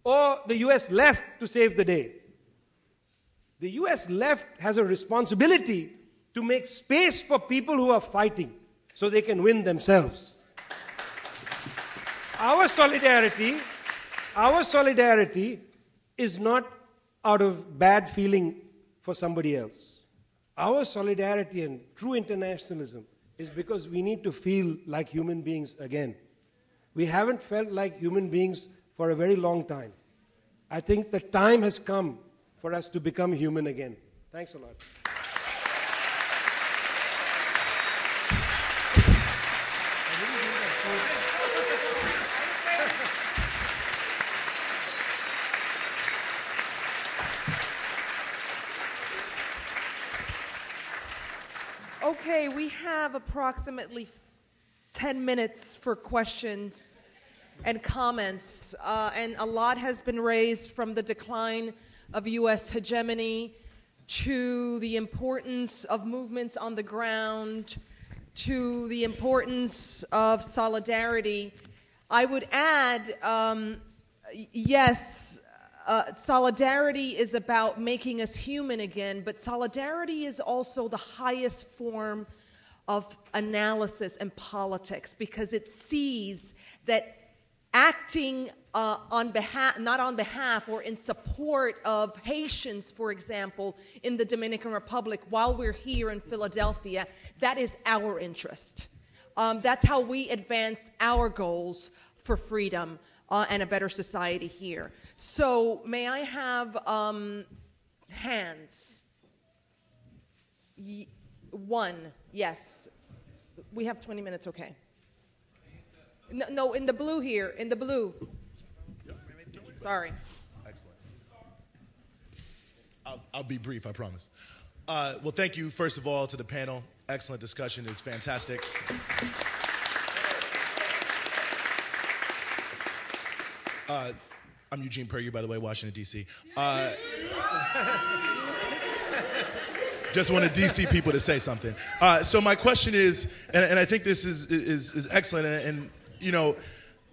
or the US left to save the day. The US left has a responsibility to make space for people who are fighting so they can win themselves. Our solidarity is not out of bad feeling for somebody else. Our solidarity and true internationalism is because we need to feel like human beings again. We haven't felt like human beings for a very long time. I think the time has come for us to become human again. Thanks a lot. Okay, we have approximately 10 minutes for questions and comments, and a lot has been raised from the decline of U.S. hegemony to the importance of movements on the ground to the importance of solidarity. I would add, yes, solidarity is about making us human again, but solidarity is also the highest form of analysis and politics because it sees that acting on behalf, not on behalf or in support of Haitians, for example, in the Dominican Republic while we're here in Philadelphia, that is our interest. That's how we advance our goals for freedom and a better society here. So may I have hands? One, yes. We have 20 minutes, okay. No, in the blue here, in the blue. Sorry. Excellent. I'll be brief, I promise. Well, thank you, first of all, to the panel. Excellent discussion. It's fantastic. I'm Eugene Puryear, by the way, Washington, D.C. Just wanted DC people to say something. So my question is, and I think this is excellent, and you know,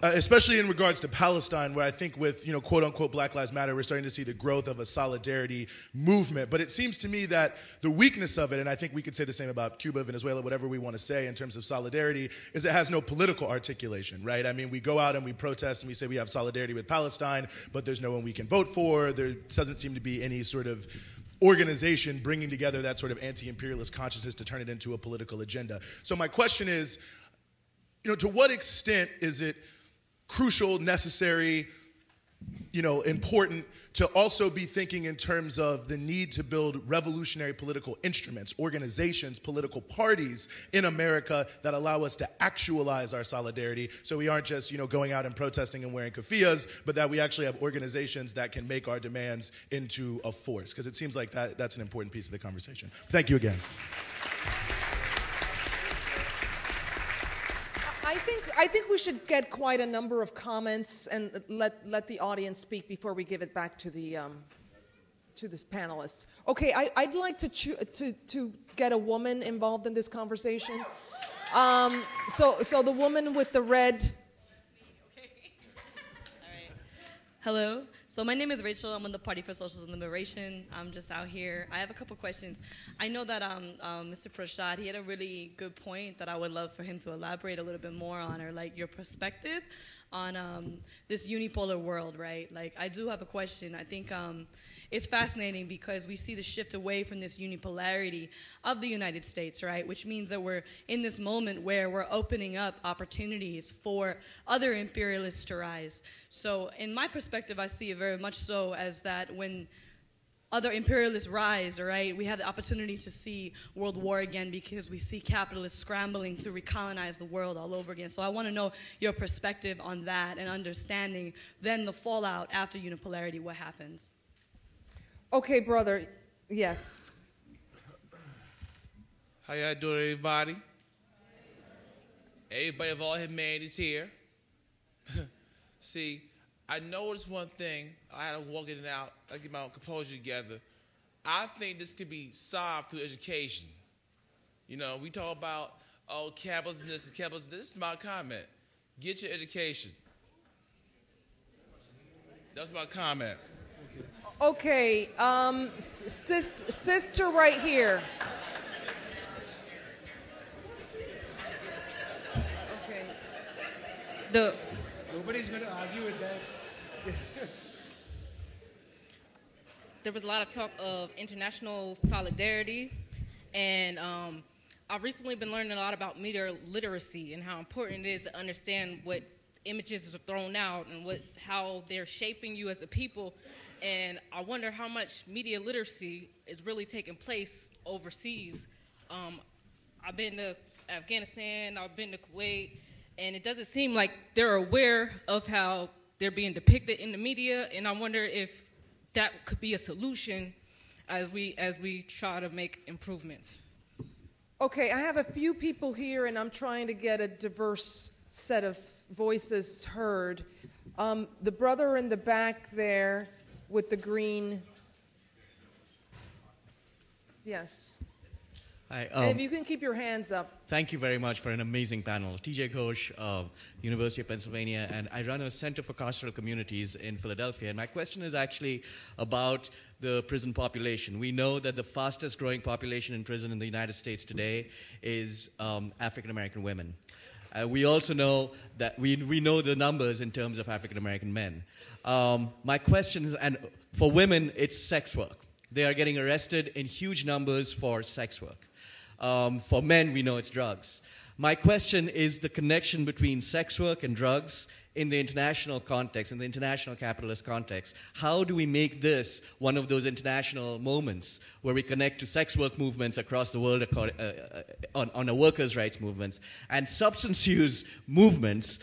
especially in regards to Palestine, where I think with, you know, quote unquote Black Lives Matter, we're starting to see the growth of a solidarity movement. But it seems to me that the weakness of it, and I think we could say the same about Cuba, Venezuela, whatever we want to say in terms of solidarity, is it has no political articulation, right? I mean, we go out and we protest and we say we have solidarity with Palestine, but there's no one we can vote for. There doesn't seem to be any sort of organization bringing together that sort of anti-imperialist consciousness to turn it into a political agenda. So my question is, you know, to what extent is it crucial, necessary, you know, important to also be thinking in terms of the need to build revolutionary political instruments, organizations, political parties in America that allow us to actualize our solidarity, so we aren't just, you know, going out and protesting and wearing keffiyehs, but that we actually have organizations that can make our demands into a force, because it seems like that's an important piece of the conversation. Thank you again. I think we should get quite a number of comments and let the audience speak before we give it back to the to this panelists. Okay, I'd like to get a woman involved in this conversation. So the woman with the red. Okay. All right. Hello. So my name is Rachel. I'm on the Party for Social Liberation. I'm just out here. I have a couple questions. I know that Mr. Prashad, he had a really good point that I would love for him to elaborate a little bit more on, or like your perspective on this unipolar world, right? Like, I do have a question. I think it's fascinating because we see the shift away from this unipolarity of the United States, right? Which means that we're in this moment where we're opening up opportunities for other imperialists to rise. So in my perspective, I see it very much so as that when other imperialists rise, right, we have the opportunity to see world war again because we see capitalists scrambling to recolonize the world all over again. So I want to know your perspective on that and understanding then the fallout after unipolarity, what happens. Okay, brother. Yes. How y'all doing, everybody? Everybody of all humanities here. See, I noticed one thing. I had to walk in and out. I get my own composure together. I think this could be solved through education. You know, we talk about, oh, capitalism, this and capitalism. This is my comment. Get your education. That's my comment. Okay, sister right here. Okay. Nobody's going to argue with that. There was a lot of talk of international solidarity, and I've recently been learning a lot about media literacy and how important it is to understand what images are thrown out and how they're shaping you as a people. And I wonder how much media literacy is really taking place overseas. I've been to Afghanistan, I've been to Kuwait, and it doesn't seem like they're aware of how they're being depicted in the media, and I wonder if that could be a solution as we try to make improvements. Okay, I have a few people here, and I'm trying to get a diverse set of voices heard. The brother in the back there with the green. Yes. Hi, and if you can keep your hands up. Thank you very much for an amazing panel. TJ Ghosh, University of Pennsylvania, and I run a Center for Carceral Communities in Philadelphia. And my question is actually about the prison population. We know that the fastest growing population in prison in the United States today is African American women. We also know that we know the numbers in terms of African American men. My question is, and for women, it's sex work. They are getting arrested in huge numbers for sex work. For men, we know it's drugs. My question is the connection between sex work and drugs in the international context, in the international capitalist context. How do we make this one of those international moments where we connect to sex work movements across the world on a workers' rights movements and substance use movements,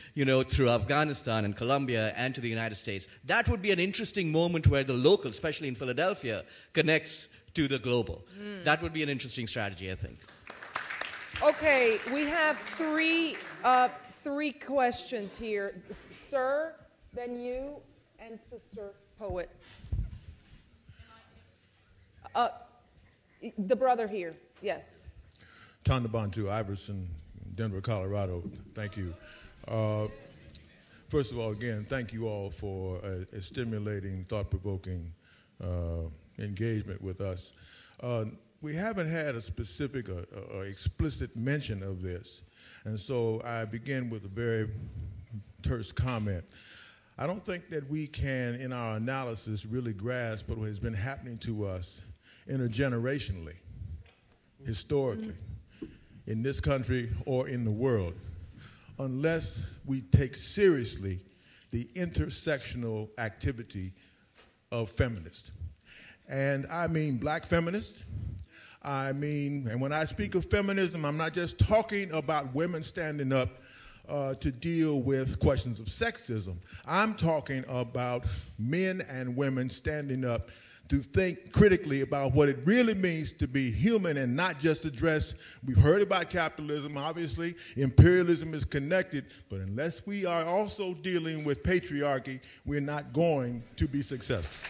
through Afghanistan and Colombia and to the United States? That would be an interesting moment where the local, especially in Philadelphia, connects to the global. That would be an interesting strategy, I think. Okay, we have three questions here. Sir, then you, and Sister Poet. The brother here, yes. Tonda Bantu Iverson, Denver, Colorado. Thank you. First of all, again, thank you all for a stimulating, thought-provoking engagement with us. We haven't had a specific or explicit mention of this, and so I begin with a very terse comment. I don't think that we can, in our analysis, really grasp what has been happening to us intergenerationally, historically, in this country or in the world, unless we take seriously the intersectional activity of feminists. And I mean black feminists. And when I speak of feminism, I'm not just talking about women standing up to deal with questions of sexism. I'm talking about men and women standing up to think critically about what it really means to be human and not just address, we've heard about capitalism, obviously, imperialism is connected, but unless we are also dealing with patriarchy, we're not going to be successful.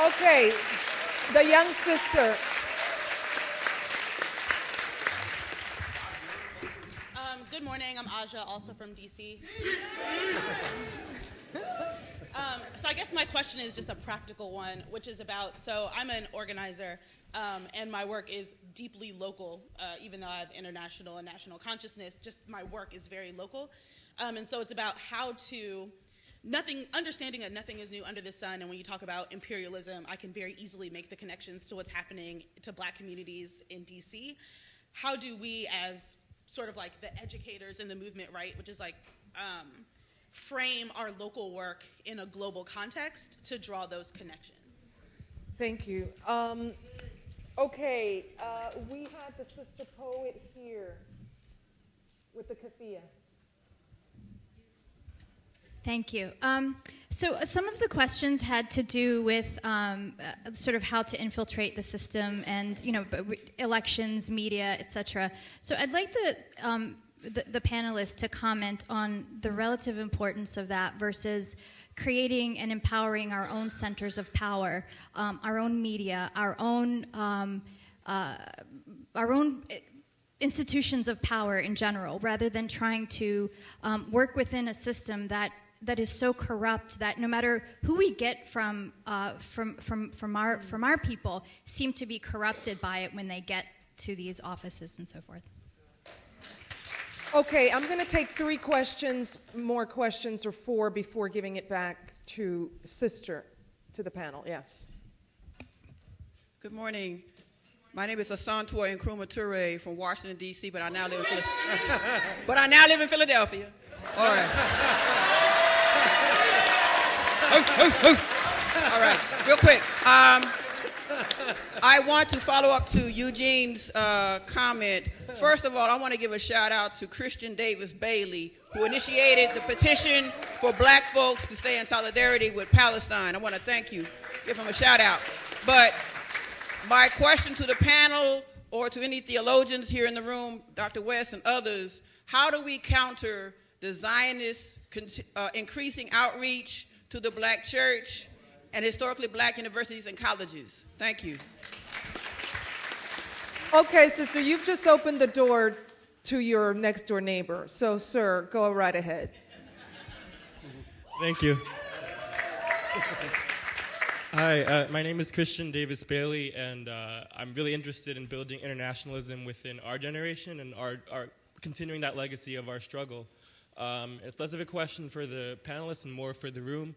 Okay, the young sister. Good morning, I'm Aja, also from DC. So I guess my question is just a practical one, which is about, so I'm an organizer, and my work is deeply local, even though I have international and national consciousness, just my work is very local. And so it's about how to, understanding that nothing is new under the sun, and when you talk about imperialism, I can very easily make the connections to what's happening to black communities in DC. How do we, as sort of like the educators in the movement, right, which is like, frame our local work in a global context to draw those connections? Thank you. Okay, we had the Sister Poet here with the keffiyeh. Thank you. So some of the questions had to do with sort of how to infiltrate the system and, elections, media, etc. So I'd like the panelists to comment on the relative importance of that versus creating and empowering our own centers of power, our own media, our own institutions of power in general, rather than trying to work within a system that is so corrupt that no matter who we get from our people, seem to be corrupted by it when they get to these offices and so forth. Okay, I'm going to take more questions, or four, before giving it back to the panel. Yes. Good morning. My name is Asantoi Nkrumah Ture from Washington, D.C., but I now live in Philadelphia. All right. All right, real quick. I want to follow up to Eugene's comment. First of all, I want to give a shout out to Christian Davis Bailey, who initiated the petition for black folks to stay in solidarity with Palestine. I want to thank you, give him a shout out. But my question to the panel or to any theologians here in the room, Dr. West and others, how do we counter the Zionist increasing outreach to the black church and historically black universities and colleges? Thank you. Okay, sister, you've just opened the door to your next door neighbor. So, sir, go right ahead. Thank you. Hi, my name is Christian Davis Bailey, and I'm really interested in building internationalism within our generation and our continuing that legacy of our struggle. It's less of a question for the panelists and more for the room.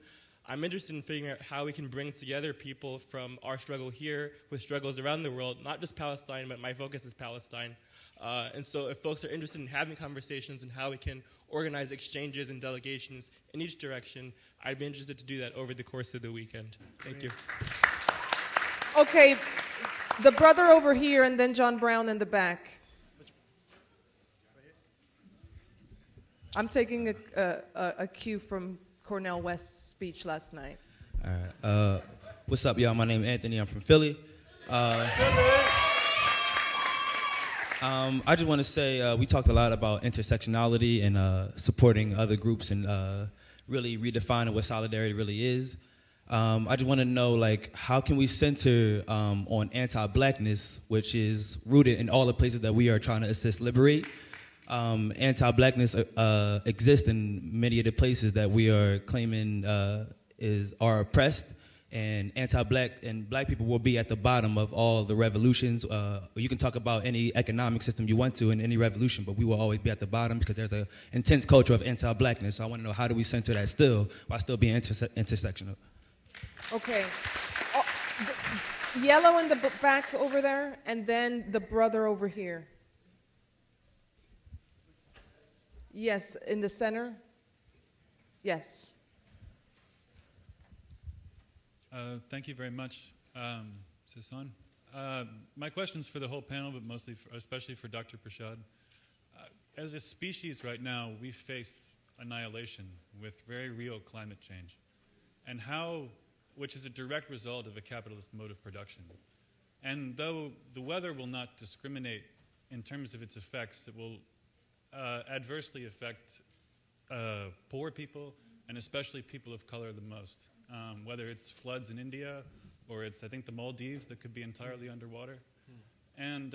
I'm interested in figuring out how we can bring together people from our struggle here with struggles around the world, not just Palestine, but my focus is Palestine, And so if folks are interested in having conversations and how we can organize exchanges and delegations in each direction, I'd be interested to do that over the course of the weekend. Thank you. Okay, the brother over here and then John Brown in the back. I'm taking a cue from Cornel West's speech last night. All right. What's up, y'all? My name is Anthony. I'm from Philly. I just want to say we talked a lot about intersectionality and supporting other groups and really redefining what solidarity really is. I just want to know, like, how can we center on anti-blackness, which is rooted in all the places that we are trying to assist liberate. Anti-blackness exists in many of the places that we are claiming are oppressed, and anti-black and black people will be at the bottom of all the revolutions. You can talk about any economic system you want to in any revolution, but we will always be at the bottom because there's an intense culture of anti-blackness. So I want to know, how do we center that still while still being intersectional? Okay. Yellow in the back over there, and then the brother over here. Yes, in the center. Yes. Thank you very much. Is this on? My question's for the whole panel, but especially for Dr. Prashad. As a species right now, we face annihilation with very real climate change, and which is a direct result of a capitalist mode of production. And though the weather will not discriminate in terms of its effects, it will adversely affect poor people, and especially people of color the most. Whether it's floods in India or it's, I think, the Maldives that could be entirely underwater. And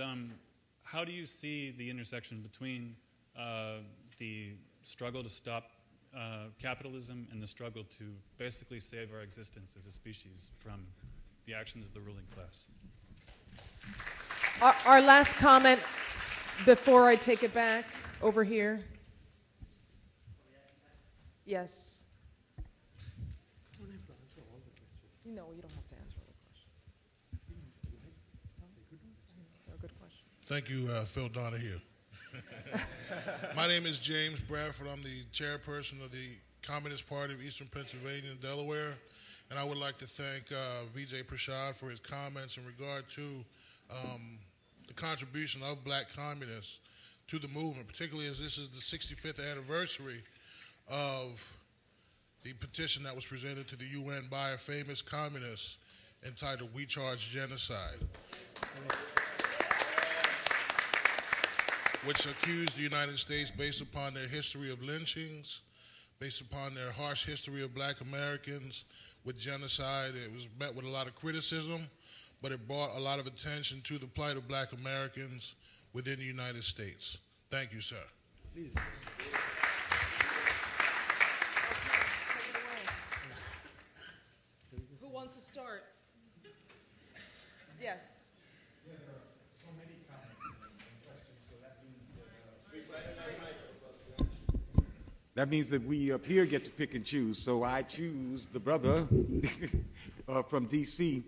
how do you see the intersection between the struggle to stop capitalism and the struggle to basically save our existence as a species from the actions of the ruling class? Our last comment before I take it back, over here. Yes. No, you don't have to answer all the questions. They're good questions. Thank you, Phil Donahue. My name is James Bradford. I'm the chairperson of the Communist Party of Eastern Pennsylvania and Delaware. And I would like to thank Vijay Prashad for his comments in regard to the contribution of black communists to the movement, particularly as this is the 65th anniversary of the petition that was presented to the UN by a famous communist entitled "We Charge Genocide," which accused the United States, based upon their history of lynchings, based upon their harsh history of black Americans, with genocide. It was met with a lot of criticism, but it brought a lot of attention to the plight of black Americans within the United States. Thank you, sir. Who wants to start? Yes. Yeah, there are so many comments and questions, so that means that we up here get to pick and choose. So I choose the brother from D.C.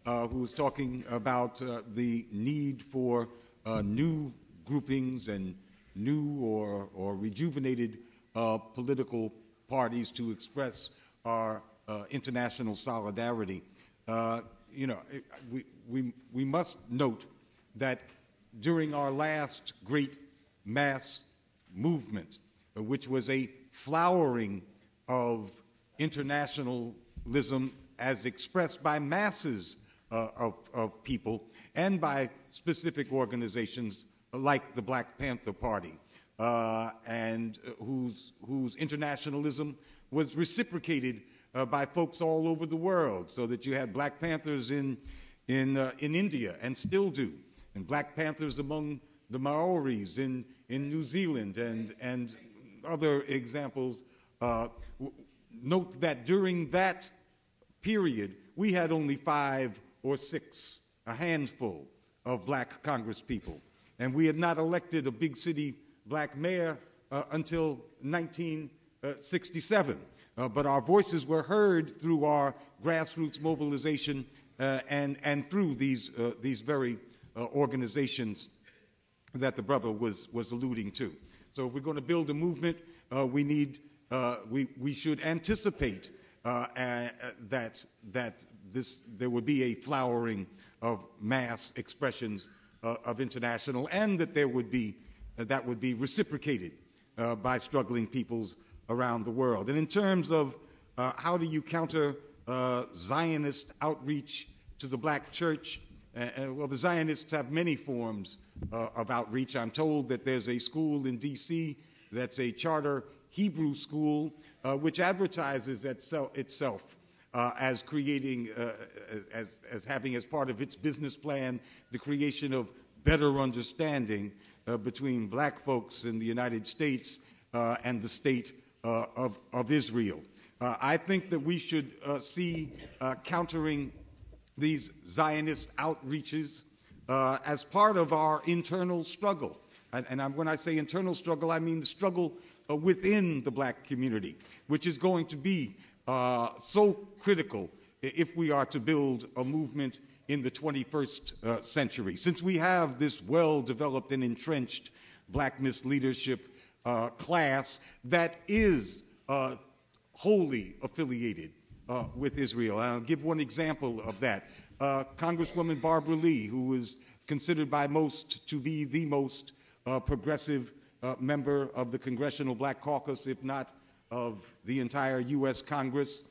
Who's talking about the need for new groupings and new or rejuvenated political parties to express our international solidarity. We must note that during our last great mass movement, which was a flowering of internationalism as expressed by masses of people and by specific organizations like the Black Panther Party, and whose internationalism was reciprocated by folks all over the world, so that you had Black Panthers in India and still do, and Black Panthers among the Maoris in New Zealand and other examples. Note that during that period, we had only 5 or 6, a handful of black congresspeople. And we had not elected a big city black mayor until 1967. But our voices were heard through our grassroots mobilization and through these very organizations that the brother was alluding to. So if we're going to build a movement, we should anticipate that there would be a flowering of mass expressions of international, and that that would be reciprocated by struggling peoples around the world. And in terms of how do you counter Zionist outreach to the black church, well, the Zionists have many forms of outreach. I'm told that there's a school in D.C. that's a charter Hebrew school which advertises itself as creating, as having as part of its business plan the creation of better understanding between black folks in the United States and the state of Israel. I think that we should see countering these Zionist outreaches as part of our internal struggle. And when I say internal struggle, I mean the struggle within the black community, which is going to be so critical if we are to build a movement in the 21st century. Since we have this well-developed and entrenched black misleadership class that is wholly affiliated with Israel. And I'll give one example of that. Congresswoman Barbara Lee, who is considered by most to be the most progressive member of the Congressional Black Caucus, if not of the entire U.S. Congress.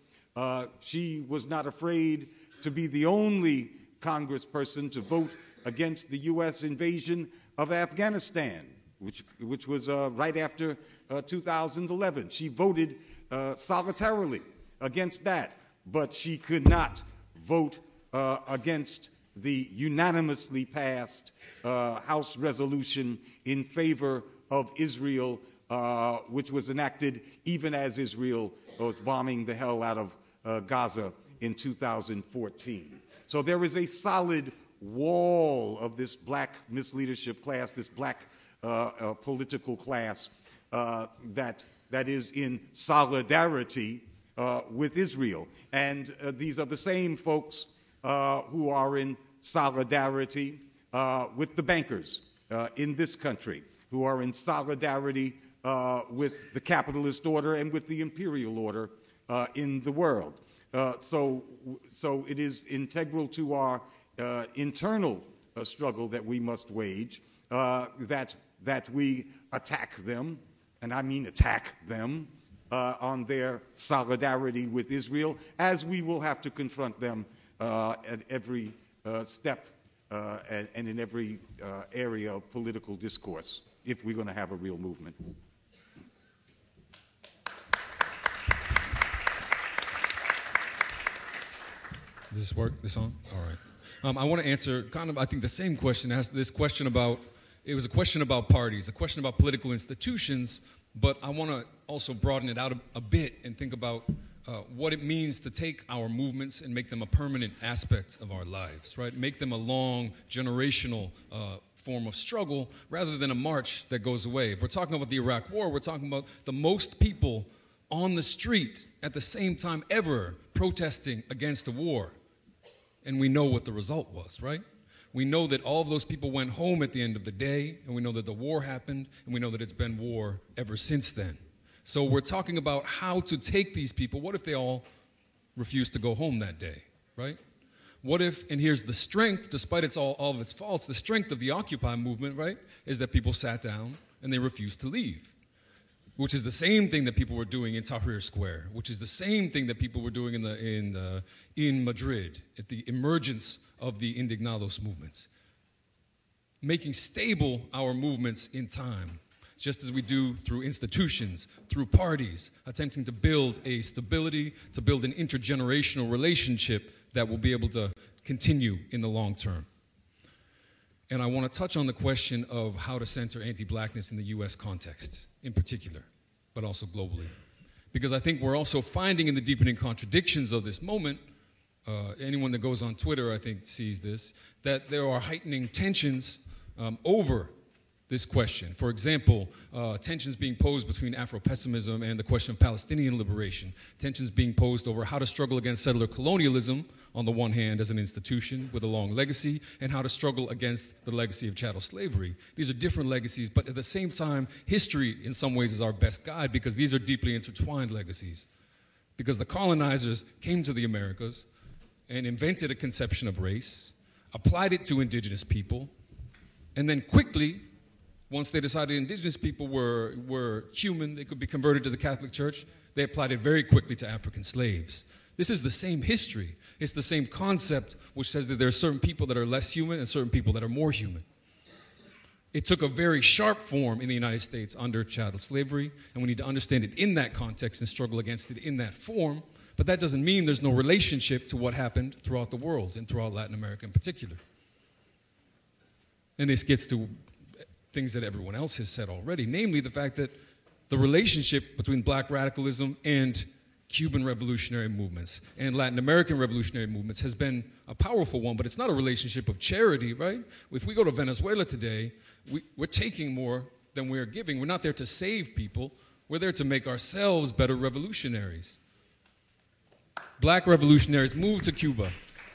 She was not afraid to be the only congressperson to vote against the U.S. invasion of Afghanistan, which was right after 2011. She voted solitarily against that, but she could not vote against the unanimously passed House resolution in favor of Israel, which was enacted even as Israel was bombing the hell out of Gaza in 2014. So there is a solid wall of this black misleadership class, this black political class that is in solidarity with Israel. And these are the same folks who are in solidarity with the bankers in this country, who are in solidarity with the capitalist order and with the imperial order in the world. So it is integral to our internal struggle that we must wage, that we attack them, and I mean attack them, on their solidarity with Israel, as we will have to confront them at every step and in every area of political discourse if we're going to have a real movement. Does this work? This on? All right. I want to answer kind of, I think, the same question. It was a question about parties, a question about political institutions, but I want to also broaden it out a bit and think about what it means to take our movements and make them a permanent aspect of our lives, right? Make them a long, generational form of struggle rather than a march that goes away. If we're talking about the Iraq War, we're talking about the most people on the street at the same time ever protesting against the war. And we know what the result was, right? We know that all of those people went home at the end of the day, and we know that the war happened, and we know that it's been war ever since then. So we're talking about how to take these people. What if they all refuse to go home that day, right? What if, and here's the strength, despite all of its faults, the strength of the Occupy movement, right, is that people sat down and they refused to leave, which is the same thing that people were doing in Tahrir Square, which is the same thing that people were doing in Madrid at the emergence of the Indignados movements. Making stable our movements in time, just as we do through institutions, through parties, attempting to build a stability, to build an intergenerational relationship that will be able to continue in the long term. And I want to touch on the question of how to center anti-blackness in the U.S. context, in particular, but also globally. Because I think we're also finding in the deepening contradictions of this moment, anyone that goes on Twitter, I think, sees this, that there are heightening tensions over this question. For example, tensions being posed between Afro-pessimism and the question of Palestinian liberation, tensions being posed over how to struggle against settler colonialism, on the one hand, as an institution with a long legacy, and how to struggle against the legacy of chattel slavery. These are different legacies, but at the same time, history in some ways is our best guide because these are deeply intertwined legacies. Because the colonizers came to the Americas and invented a conception of race, applied it to indigenous people, and then quickly, once they decided indigenous people were human, they could be converted to the Catholic Church, they applied it very quickly to African slaves. This is the same history. It's the same concept which says that there are certain people that are less human and certain people that are more human. It took a very sharp form in the United States under chattel slavery, and we need to understand it in that context and struggle against it in that form. But that doesn't mean there's no relationship to what happened throughout the world and throughout Latin America in particular. And this gets to things that everyone else has said already, namely the fact that the relationship between black radicalism and Cuban revolutionary movements and Latin American revolutionary movements has been a powerful one, but it's not a relationship of charity, right? If we go to Venezuela today, we're taking more than we're giving. We're not there to save people. We're there to make ourselves better revolutionaries. Black revolutionaries moved to Cuba.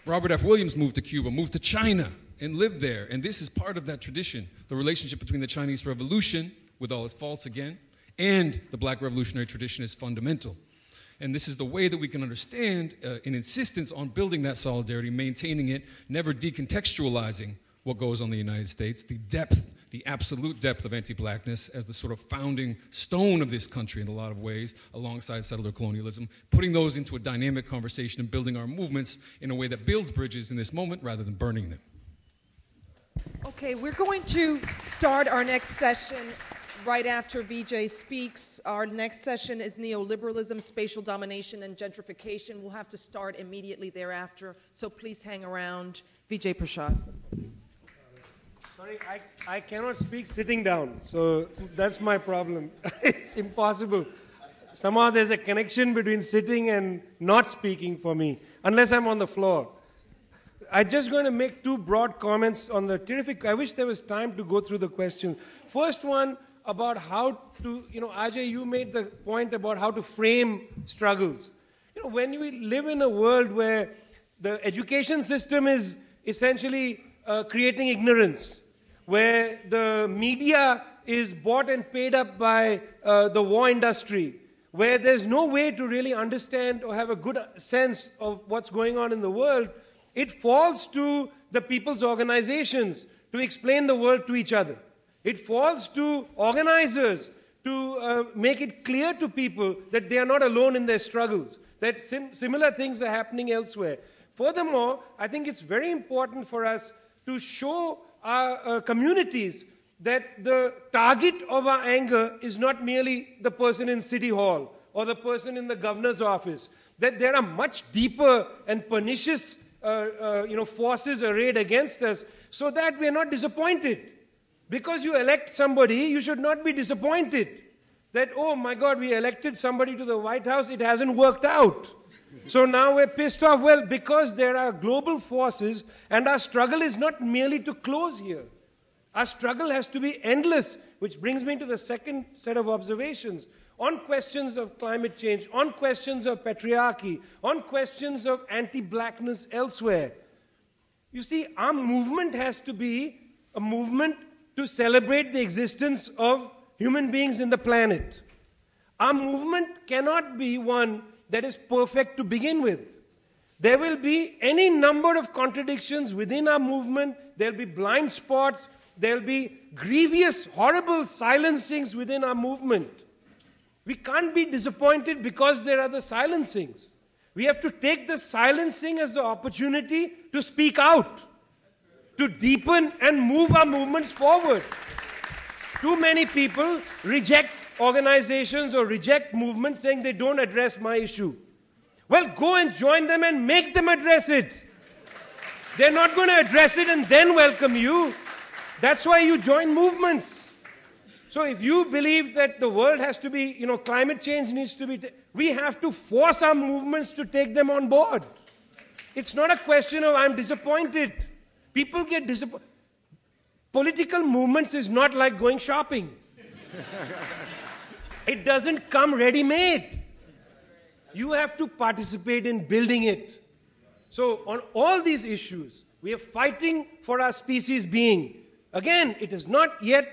Robert F. Williams moved to Cuba, moved to China, and lived there. And this is part of that tradition, the relationship between the Chinese Revolution, with all its faults again, and the black revolutionary tradition is fundamental. And this is the way that we can understand an insistence on building that solidarity, maintaining it, never decontextualizing what goes on in the United States, the depth, the absolute depth of anti-blackness as the sort of founding stone of this country in a lot of ways, alongside settler colonialism, putting those into a dynamic conversation and building our movements in a way that builds bridges in this moment rather than burning them. Okay, we're going to start our next session right after Vijay speaks. Our next session is neoliberalism, spatial domination, and gentrification. We'll have to start immediately thereafter, so please hang around. Vijay Prashad. Sorry, I cannot speak sitting down, so that's my problem. It's impossible. Somehow there's a connection between sitting and not speaking for me, unless I'm on the floor. I'm just going to make two broad comments on the terrific. I wish there was time to go through the questions. First one about how to, Ajay, you made the point about how to frame struggles. When we live in a world where the education system is essentially creating ignorance, where the media is bought and paid up by the war industry, where there's no way to really understand or have a good sense of what's going on in the world, it falls to the people's organizations to explain the world to each other. It falls to organizers to make it clear to people that they are not alone in their struggles, that similar things are happening elsewhere. Furthermore, I think it's very important for us to show our communities that the target of our anger is not merely the person in City Hall or the person in the governor's office, that there are much deeper and pernicious forces arrayed against us, so that we are not disappointed. Because you elect somebody, you should not be disappointed that, oh my God, we elected somebody to the White House, it hasn't worked out. So now we're pissed off. Well, because there are global forces, and our struggle is not merely to close here. Our struggle has to be endless, which brings me to the second set of observations. On questions of climate change, on questions of patriarchy, on questions of anti-blackness elsewhere. You see, our movement has to be a movement to celebrate the existence of human beings in the planet. Our movement cannot be one that is perfect to begin with. There will be any number of contradictions within our movement. There will be blind spots. There will be grievous, horrible silencings within our movement. We can't be disappointed because there are the silencings. We have to take the silencing as the opportunity to speak out, to deepen and move our movements forward. Too many people reject organizations or reject movements saying they don't address my issue. Well, go and join them and make them address it. They're not going to address it and then welcome you. That's why you join movements. So if you believe that the world has to be, climate change needs to be, we have to force our movements to take them on board. It's not a question of I'm disappointed. People get disappointed. Political movements is not like going shopping. It doesn't come ready-made. You have to participate in building it. So on all these issues, we are fighting for our species being. Again, it has not yet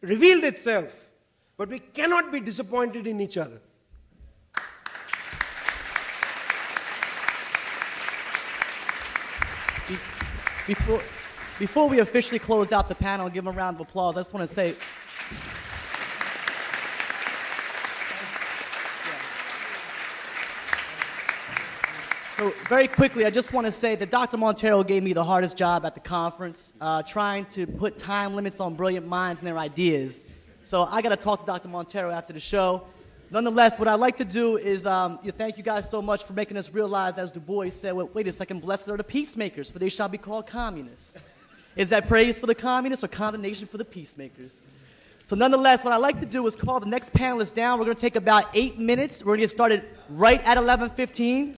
revealed itself, but we cannot be disappointed in each other. Before we officially close out the panel and give them a round of applause, I just want to say, so very quickly, I just want to say that Dr. Montero gave me the hardest job at the conference, trying to put time limits on brilliant minds and their ideas. So I got to talk to Dr. Montero after the show. Nonetheless, what I'd like to do is thank you guys so much for making us realize, as Du Bois said, wait a second, blessed are the peacemakers, for they shall be called communists. Is that praise for the communists or condemnation for the peacemakers? So nonetheless, what I'd like to do is call the next panelist down. We're going to take about 8 minutes. We're going to get started right at 11:15.